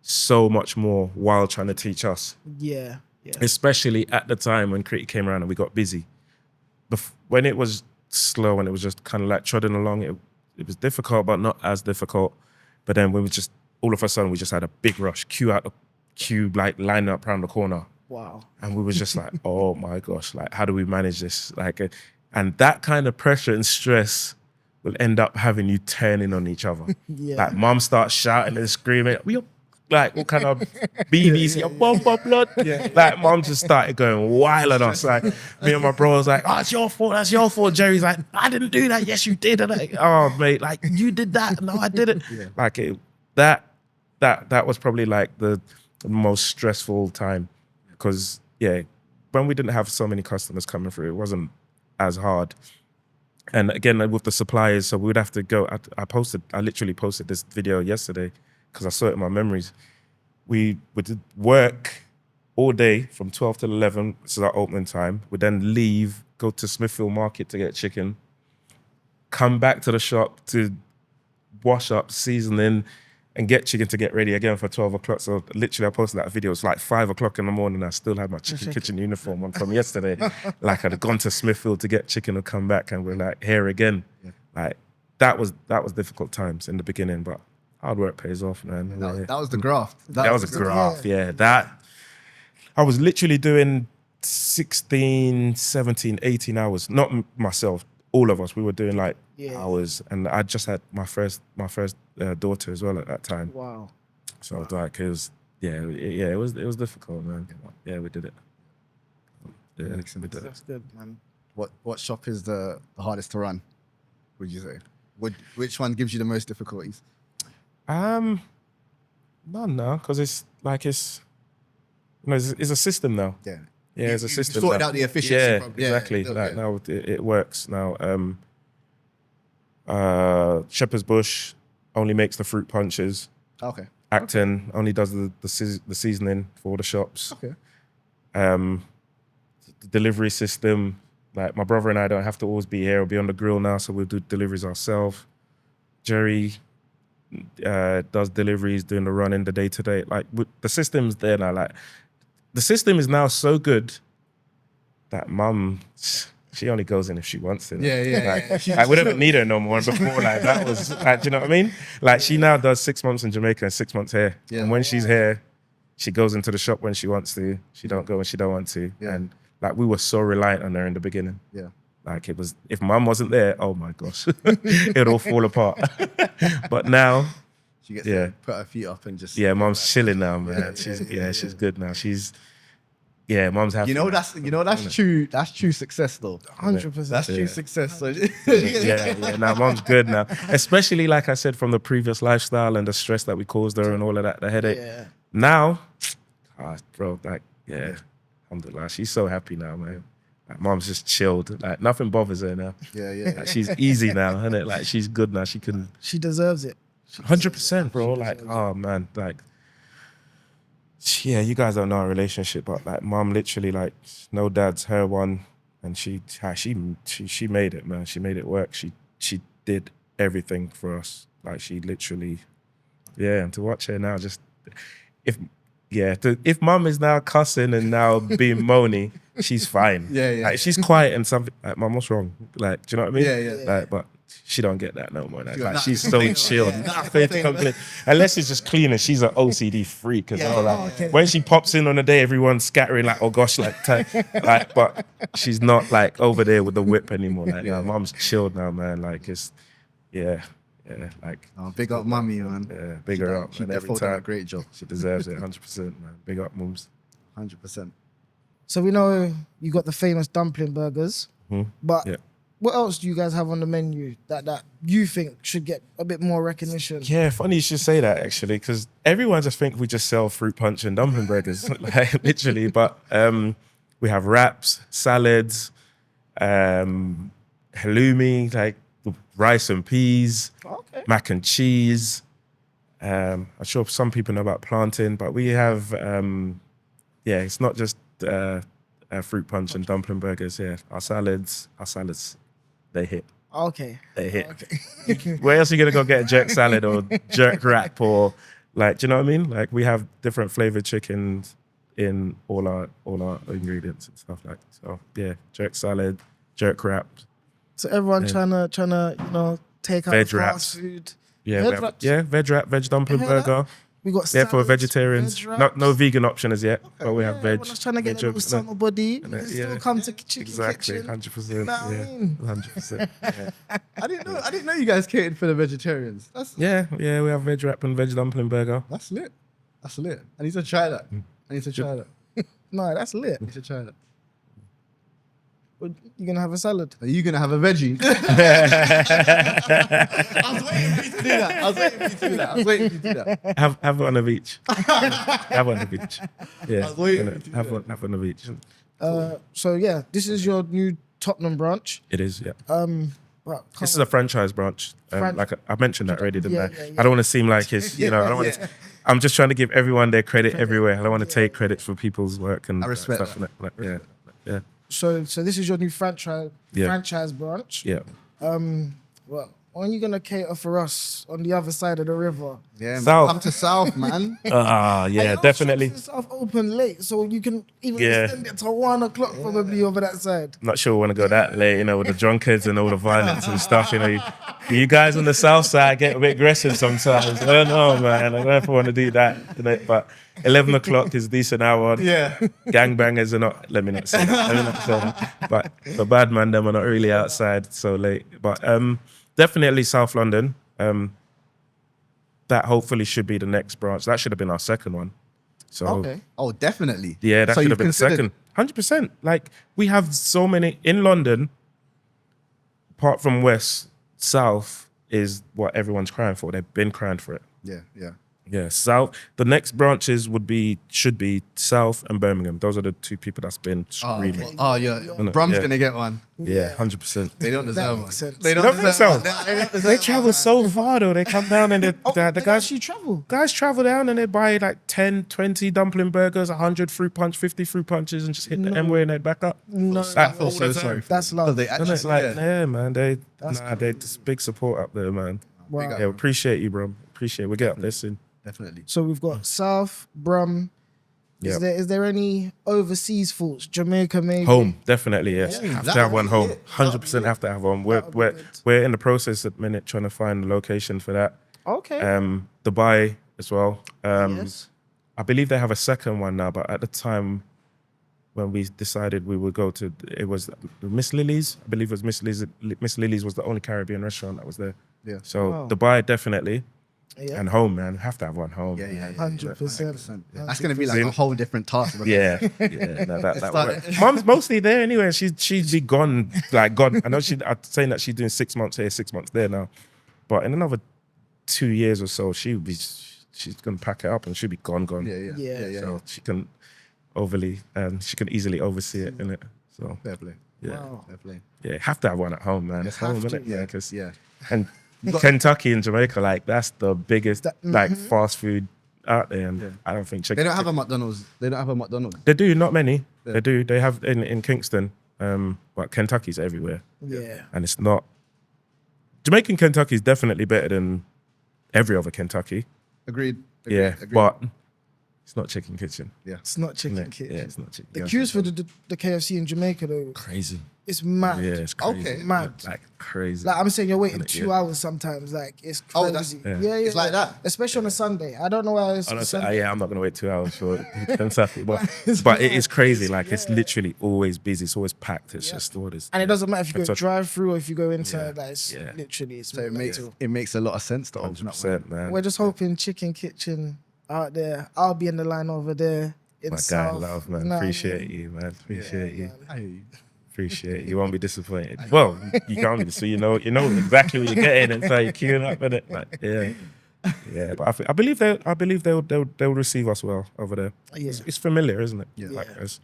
so much more while trying to teach us. Yeah. Especially at the time when Critty came around and we got busy. When it was slow and it was just kind of like trotting along, it was difficult, but not as difficult. But then when we just, all of a sudden, we just had a big rush, queue like lining up around the corner. Wow. And we was just like, oh my gosh, like how do we manage this? Like, and that kind of pressure and stress will end up having you turning on each other. Yeah. Like mum starts shouting and screaming, like what kind of BBC, bumper blood. Yeah. Like mum just started going wild on us. Like me and my bro was like, oh, it's your fault, that's your fault. Jerry's like, I didn't do that. Yes, you did. And like, oh mate, like you did that. No, I didn't. Yeah. Like that was probably like the most stressful time because when we didn't have so many customers coming through, it wasn't as hard. And again, with the suppliers, so we would have to go, I literally posted this video yesterday because I saw it in my memories. We would work all day from 12 till 11, this is our opening time. We'd then leave, go to Smithfield Market to get chicken, come back to the shop to wash up, seasoning, and get chicken to get ready again for 12 o'clock. So literally I posted that video. It's like 5 o'clock in the morning. I still had my chicken kitchen uniform on from yesterday. Like I'd gone to Smithfield to get chicken and come back and we're like here again. Yeah. Like that was difficult times in the beginning, but hard work pays off, man. That was the graft. That was a graft, yeah. That I was literally doing 16, 17, 18 hours. Not myself, all of us. We were doing like hours, and I just had my first daughter as well at that time. Wow. So like it was, it was difficult, man. Yeah, we did it. Yeah, we did it. That's good, man. What shop is the hardest to run? Would you say? Which one gives you the most difficulties? None now, because it's a system now. Yeah, it's a system. Sorted out the efficiency. Yeah, problem. exactly. Like now it works now. Shepherd's Bush only makes the fruit punches. Okay. Acton only does the seasoning for the shops. Okay. The delivery system, like my brother and I don't have to always be here. We'll be on the grill now, so we'll do deliveries ourselves. Jerry does deliveries, doing the running, the day-to-day. Like the system's there now. Like the system is now so good that mum, she only goes in if she wants to. Like we don't need her no more. And before, like that was, like, do you know what I mean? Like she now does 6 months in Jamaica and 6 months here. Yeah. And when she's here, she goes into the shop when she wants to. She don't go when she don't want to. Yeah. And like we were so reliant on her in the beginning. Yeah. Like it was, if mum wasn't there, oh my gosh, it'd all fall apart. But now, she gets to put her feet up and just. Yeah, mum's chilling now, man. She's good now. Mum's happy. That's true. That's true success, though. 100%. That's true success. So. Now mum's good now. Especially like I said, from the previous lifestyle and the stress that we caused her and all of that, the headache. Yeah. Now, bro, like alhamdulillah, she's so happy now, man. Like, mom's just chilled. Like nothing bothers her now. Yeah. Like, she's easy now, isn't it? Like she's good now. She deserves it. 100%, bro. Like, oh man, like, you guys don't know our relationship, but like, mom literally, like, no dad's her one, and she made it, man. She made it work. She did everything for us. Like, she literally, and to watch her now, just if mum is now cussing and now being moany, she's fine. Like, she's quiet and something like, mum, what's wrong? Like, do you know what I mean? Like, but she don't get that no more. Like she's so chilled. Unless it's just clean and she's an OCD freak as well. Like, when she pops in on a day, everyone's scattering like, oh gosh, like, but she's not like over there with the whip anymore. Like, mum's chilled now, man. Like it's Yeah, like Big up mummy, man. yeah, big her up. She And every definitely done a time great job. she deserves it, 100%, man. Big up, mums. 100%. So we know you got the famous dumpling burgers, but Yeah. what else do you guys have on the menu that you think should get a bit more recognition? Yeah, funny you should say that actually, because everyone just think we just sell fruit punch and dumpling burgers, like literally. But we have wraps, salads, halloumi, like rice and peas, mac and cheese. I'm sure some people know about plantain, but we have, it's not just fruit punch and dumpling burgers. Yeah, our salads, they hit. Okay. They hit. Okay. Where else are you gonna go get a jerk salad or jerk wrap or like, do you know what I mean? Like we have different flavored chickens in all our ingredients and stuff like that. So yeah, jerk salad, jerk wrap. So everyone trying to take out Veg fast wraps. food. Yeah, Veg wraps. veg wrap, veg dumpling Hear that? burger. We got Yeah, for salads, vegetarians. veg wraps. No vegan option as yet, but we have veg. Everyone's trying to get a little veg- summer body. You can yeah. still come to Chicken Exactly, Kitchen. 100%. You know what I mean? 100%. Yeah. I didn't know you guys catered for the vegetarians. yeah, we have veg wrap and veg dumpling burger. That's lit. That's lit. I need to try that. No, that's lit. I need to try that. You're gonna have a salad. Are you gonna have a veggie? I was waiting for you to do that. Have one of each. Have one of each. Yeah. I was waiting for you to do Have one of each. So yeah, this is your new Tottenham branch. It is, yeah. Well, This is a franchise branch. Like I mentioned that already, didn't I? Yeah. I don't want to seem like it's, I don't want to. I'm just trying to give everyone their credit everywhere. I don't want to take credit for people's work and I respect stuff. that. Like, yeah. So this is your new franchise branch. Yeah. Well, when are you gonna cater for us on the other side of the river? Yeah, man. South. Come to South, man. And your Definitely. shops in South open late, so you can even Yeah. extend it to 1 o'clock probably over that side. Not sure we want to go that late, with the drunkards and all the violence and stuff. You guys on the south side get a bit aggressive sometimes. I don't know, man. I don't know if I want to do that. But 11 o'clock is a decent hour. Yeah. Gangbangers are not, let me not say that. But the bad man, them are not really outside so late. But definitely South London. That hopefully should be the next branch. That should have been our second one. So Okay. Oh, definitely. yeah, that So should you've have been the considered- second. 100%. Like we have so many in London. Apart from West, South is what everyone's crying for. They've been crying for it. Yeah. Yeah, South. The next branches should be South and Birmingham. Those are the two people that's been screaming. Okay. Oh, yeah. Brum's Yeah. gonna get one. Yeah, 100%. They don't That deserve one. makes sense. They You don't don't think deserve so? one. They don't They deserve travel one, so far though. They come down and the guys actually travel. travel down and they buy like 10, 20 dumpling burgers, 100 fruit punch, 50 fruit punches, and just hit the M-way and they back up. No, I feel so sorry. that's man. love. 'Cause they And actually, it's like, yeah. yeah, man, they just big support up there, man. Wow. Big up. Yeah, we appreciate you, bro. Appreciate it. We'll get up there soon. Definitely. So we've got South, Brum. Yeah. Is there any overseas thoughts? Jamaica maybe? Home, definitely, yes. Yeah, Have that to have would one be home. it. 100% have to have one. We're in the process at the minute trying to find a location for that. Okay. Dubai as well. Yes. I believe they have a second one now, but at the time when we decided we would go to, it was Miss Lily's. I believe it was Miss Lily's. Miss Lily's was the only Caribbean restaurant that was there. Yeah. So Wow. Dubai definitely, Yeah. and home, man. Have to have one home. Yeah. 100%. That's gonna be like a whole different task. Yeah, no, that like- works. Mom's mostly there anyway. She'd be gone. I know I'm saying that she's doing 6 months here, 6 months there now, but in another 2 years or so, she's gonna pack it up and she'll be gone. Yeah. So she can she can easily oversee it, innit? So Fair play. yeah, Wow. Fair play. yeah, have to have one at home, man. It's home, have to, innit? Yeah, because Yeah. and Kentucky and Jamaica, like that's the biggest fast food out there, and I don't think They don't have a McDonald's. They don't have a McDonald's. They do, not many. Yeah. They do. They have in Kingston, but Kentucky's everywhere, Yeah. and it's not. Jamaican Kentucky is definitely better than every other Kentucky. Agreed. Yeah, but it's not Chicken Kitchen. It's not Chicken Yeah, Kitchen. it's not Chicken. The queues for the KFC in Jamaica though, crazy. It's mad. Yeah, it's crazy. Okay. Mad. Like crazy. Like I'm saying, you're waiting Yeah. 2 hours sometimes. Like it's Oh, crazy. that's- yeah. It's like that? Especially on a Sunday. I don't know why it's Honestly, Sunday. yeah, I'm not gonna wait 2 hours for Kentucky, but it is crazy. Like it's literally always busy. It's always packed. It's just all this. And it doesn't matter if you go Kentucky. drive through or if you go into Yeah. like it's Yeah. literally it's So mental. it makes a lot of sense to open up. 100%, man. We're just hoping Chicken Kitchen out there. I'll be in the line over there in My guy, South. love, man. You know what I Appreciate mean? you, man. Appreciate you. I hear you. Appreciate you. Won't be disappointed. Well, you can't be. So you know exactly what you're getting, and so you're queuing up with it. Like, yeah. But I believe they'll receive us well over there. Yeah. It's familiar, isn't it? Yeah. Like, it's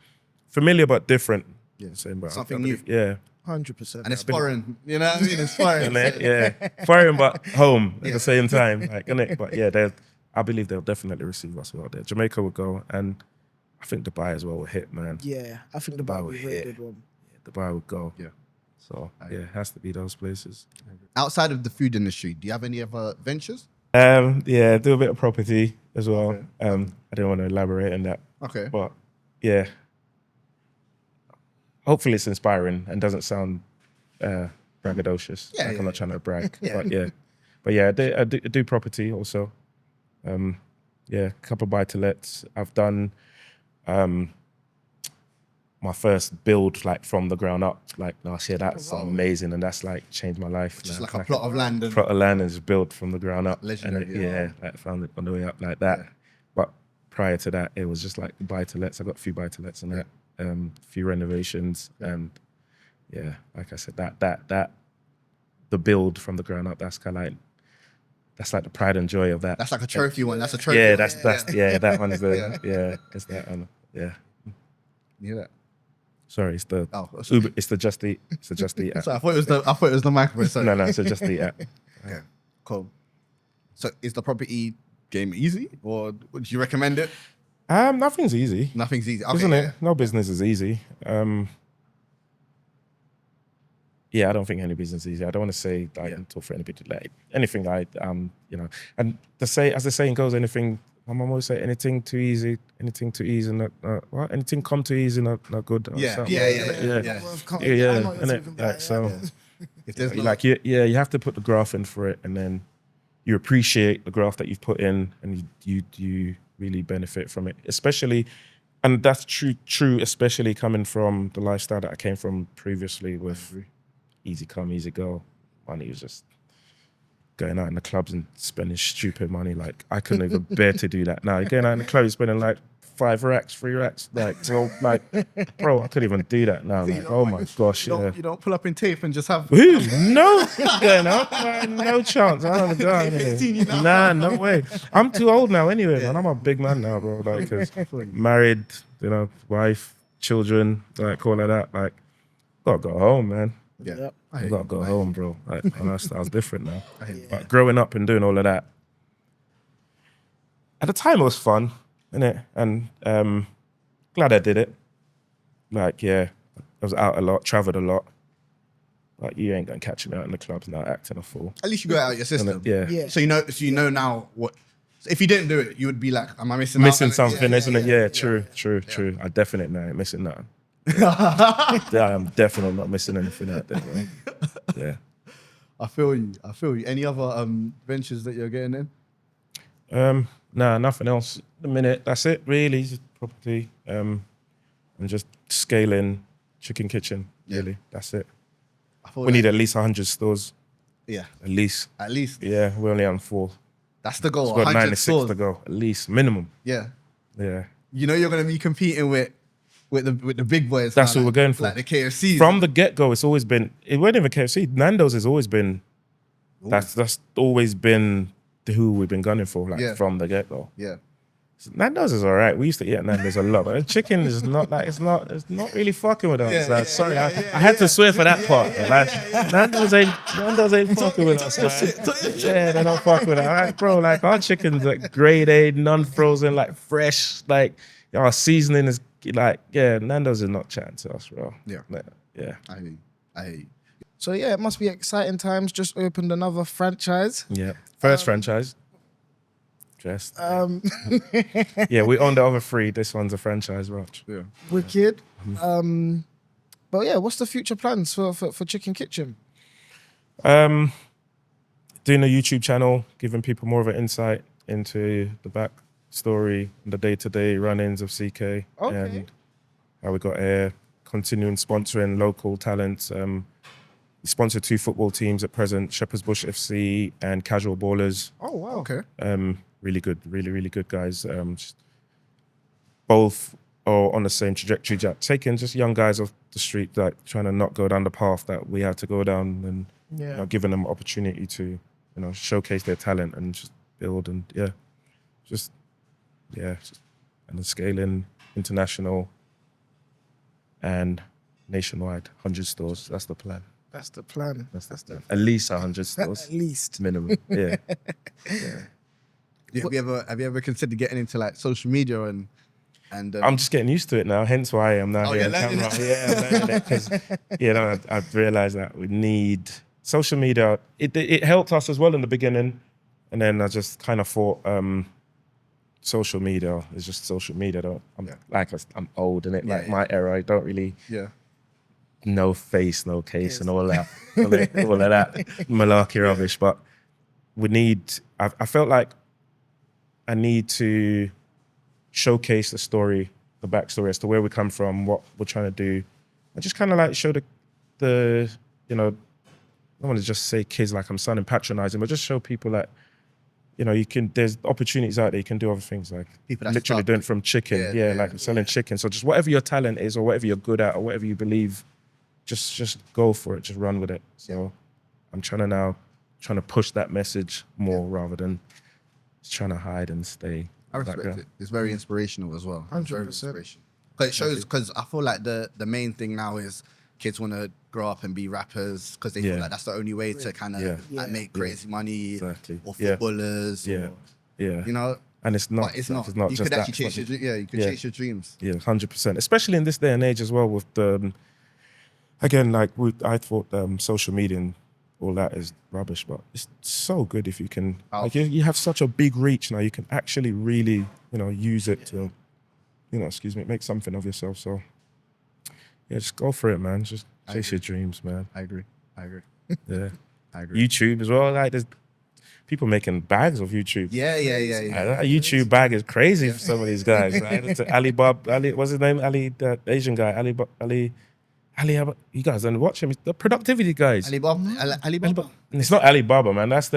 familiar but different. Yeah. Same, but Something I believe, new. Yeah. 100%. And it's foreign. You know what I mean? It's foreign. Yeah. Foreign but home at the same time. Like, innit? But yeah, I believe they'll definitely receive us well there. Jamaica will go, and I think Dubai as well will hit, man. Yeah, I think the Dubai bar will will be a very hit. good one. Dubai will go. Yeah. So yeah, it has to be those places. Outside of the food industry, do you have any other ventures? Yeah, do a bit of property as well. Okay. I don't want to elaborate on that, Okay. but yeah, hopefully it's inspiring and doesn't sound braggadocious. Yeah, like yeah, I'm not trying to brag, Yeah. but yeah, I do property also. Yeah, a couple of buy-to-lets. I've done my first build like from the ground up like last year. That's amazing, and that's like changed my life. Just now. like a plot of land. And Plot of land is built from the ground up. Legendary, And yeah. like found it on the way up like that. Yeah. But prior to that, it was just like buy-to-lets. I got a few buy-to-lets and that, a few renovations, and yeah, like I said, that the build from the ground up. That's kind of like the pride and joy of that. that's like a trophy one. That's a trophy. Yeah, one. that's that one's the it's that one. Yeah. You hear that? Sorry, it's the Oh, sorry. Uber. It's the Just Eat. It's the Just Eat app. So I thought it was the microphone. Sorry. No, it's the Just Eat app. Okay. Cool. So is the property game easy, or would you recommend it? Nothing's easy. Nothing's easy, okay, Isn't yeah. it? No business is easy. Yeah, I don't think any business is easy. I don't want to say talk for anybody like anything and as the saying goes, anything. My mum always say, anything too easy, not what? Anything come too easy, not good. or Yeah, something. yeah. I know what you're talking innit? about, Like, so, If there's no, like you have to put the graft in for it, and then you appreciate the graft that you've put in, and you really benefit from it, especially. And that's true, especially coming from the lifestyle that I came from previously with easy come, easy go. Money was just going out in the clubs and spending stupid money. Like, I couldn't even bear to do that. Now, you're going out in the club, you're spending like 5 racks, 3 racks. Like, so, like, bro, I couldn't even do that now. Like, oh my gosh, you don't pull up in tape and just have. Who? No, going out. No chance. I don't go out here. Nah, no way. I'm too old now anyway, man. I'm a big man now, bro. Like, 'cause married, wife, children, like, all of that. Like, gotta go home, man. Yeah. Yep. I I hear gotta you. go home, bro. Like, my lifestyle's different now. I hear you. But growing up and doing all of that, at the time it was fun, innit? And glad I did it. Like, yeah, I was out a lot, traveled a lot. Like, you ain't gonna catch me out in the clubs now acting a fool. At least you got it out of your system. Yeah. Yeah. So you know now what. So if you didn't do it, you would be like, "Am I missing out?" Missing something, isn't it? Yeah, yeah. true. I definitely ain't missing nothing. Yeah, I'm definitely not missing anything out there, man. Yeah. I feel you. Any other ventures that you're getting in? Nah, nothing else. At the minute, that's it really. Just property, and just scaling Chicken Kitchen. Yeah. Really, that's it. I feel We need at least 100 stores. Yeah, At least. at least Yeah, we're only on 4. that's the goal. We've got 100 96 stores. to go, at least minimum. Yeah, Yeah. you know you're gonna be competing with the big boys. That's now, what we're going for. Like the KFCs. From the get go, it's always been. It wasn't even KFC. Nando's has always been. That's always been who we've been gunning for. Like, Yeah. from the get go. Yeah. Nando's is all right. We used to eat at Nando's a lot, but chicken is not like it's not really fucking with us. Yeah, Like, sorry, I had to swear for that part. Like, Nando's ain't fucking with us, man. Yeah, they're not fucking with us. Like, bro, like, our chicken's like grade A, non-frozen, like fresh. Like, our seasoning is like, yeah, Nando's is not chatting to us, bro. Yeah. Like, yeah. I hear you. So yeah, it must be exciting times. Just opened another franchise. Yeah. First franchise. Just. Yeah, we own the other 3. This one's a franchise, watch. Yeah. Wicked. But yeah, what's the future plans for Chicken Kitchen? Doing a YouTube channel, giving people more of an insight into the back story and the day-to-day run-ins of CK and how we got here. Continuing sponsoring local talents. We sponsor 2 football teams at present, Shepherd's Bush FC and Casual Ballers. Oh wow. Okay. Really good, really good guys. Both are on the same trajectory, taking just young guys off the street, like trying to not go down the path that we had to go down, and you know, giving them opportunity to, you know, showcase their talent and just build and just and then scaling international and nationwide, 100 stores. That's the plan. That's the plan. That's the plan. At least 100 stores. At least. Minimum. Yeah. Have you ever considered getting into like social media and I'm just getting used to it now, hence why I'm now here on camera. Yeah, I'm learning it because, you know, I've realized that we need social media. It helped us as well in the beginning, and then I just kind of thought social media is just social media. I'm old, innit? Like my era, I don't really no face, no case, and all that, all of that malarkey rubbish. But we need. I felt like I need to showcase the story, the backstory as to where we come from, what we're trying to do, and just kind of like show the you know, I don't want to just say kids like I'm sounding patronizing, but just show people that, you know, there's opportunities out there, you can do other things, like people literally doing from chicken, like selling chicken. So just whatever your talent is, or whatever you're good at, or whatever you believe, just go for it, just run with it. So I'm trying to push that message more rather than just trying to hide and stay. I respect it. It's very inspirational as well. 100%. Because it shows, because I feel like the main thing now is kids want to grow up and be rappers because they feel like that's the only way to kind of like make crazy money, or footballers, or, you know. And it's not. It's not. You could actually chase your, you could chase your dreams. Yeah, 100%. Especially in this day and age as well. With the again, like I thought social media and all that is rubbish, but it's so good if you can. Like you have such a big reach now. You can actually really, you know, use it to, you know, make something of yourself. So yeah, just go for it, man. Just chase your dreams, man. I agree. Yeah, I agree. YouTube as well. Like there's people making bags of YouTube. Yeah. That YouTube bag is crazy for some of these guys. Right? It's Ali, what's his name? Ali, the Asian guy. Ali, you guys don't watch him. It's the productivity guys. Alibaba. It's not Alibaba, man. That's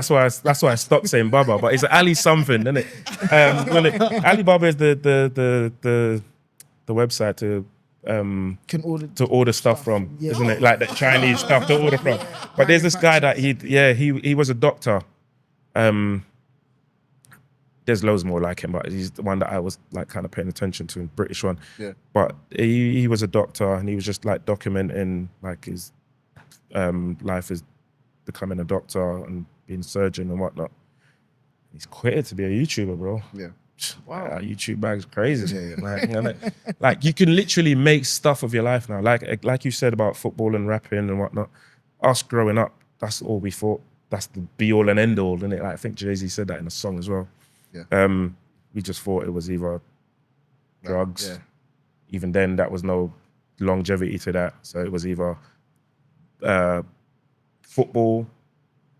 why I stopped saying Baba. But it's Ali something, isn't it? Alibaba is the website to order stuff from, isn't it? Like the Chinese stuff to order from. But there's this guy that he was a doctor. There's loads more like him, but he's the one that I was like kind of paying attention to, a British one. Yeah. But he was a doctor, and he was just like documenting like his life as becoming a doctor and being a surgeon and whatnot. He's quitted to be a YouTuber, bro. Yeah. Wow, YouTube bag's crazy. Like you can literally make stuff of your life now. Like you said about football and rapping and whatnot. Us growing up, that's all we thought. That's the be all and end all, isn't it? Like, I think Jay-Z said that in a song as well. Yeah. We just thought it was either drugs. Yeah. Even then, that was no longevity to that. So it was either football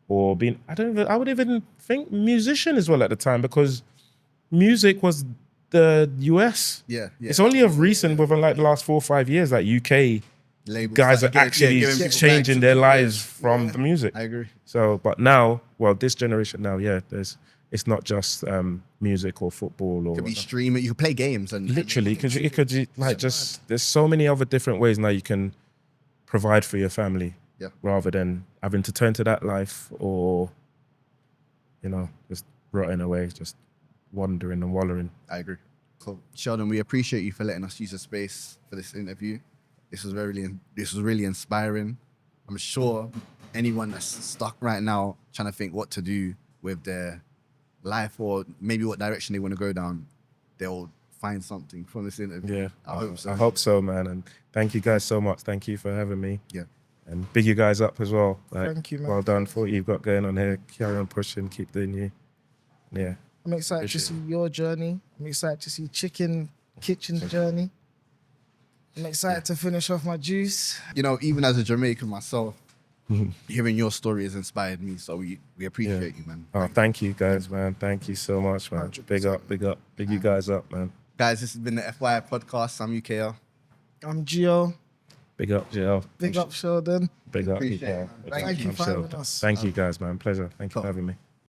or being. I would even think musician as well at the time, because music was the US. Yeah. It's only of recent, within like the last 4 or 5 years, like UK labels, guys are actually changing their lives from the music. I agree. So, but now, well, this generation now, it's not just music or football or. You could be streaming. You could play games and literally, because it could like just. There's so many other different ways now you can provide for your family, rather than having to turn to that life or, you know, just rotting away, just wandering and wallowing. I agree. Cool. Sheldon, we appreciate you for letting us use the space for this interview. This was really inspiring. I'm sure anyone that's stuck right now trying to think what to do with their life or maybe what direction they want to go down, they'll find something from this interview. Yeah, I hope so, man. And thank you guys so much. Thank you for having me. Yeah. And big you guys up as well. Like, thank you, man. Well done for what you've got going on here. Carry on pushing, keep doing you. Yeah. I'm excited to see your journey. I'm excited to see Chicken Kitchen's journey. I'm excited to finish off my juice. You know, even as a Jamaican myself, hearing your story has inspired me. So we appreciate you, man. Oh, thank you guys, man. Thank you so much, man. 100%. Big you guys up, man. Guys, this has been the FYI podcast. I'm UKL. I'm Gio. Big up, Jill. Big up, Sheldon. Big up, Appreciate it, UKL. man. Thank you I'm for having Sheldon. us. Thank you guys, man. Pleasure. Thank you for Cool. having me.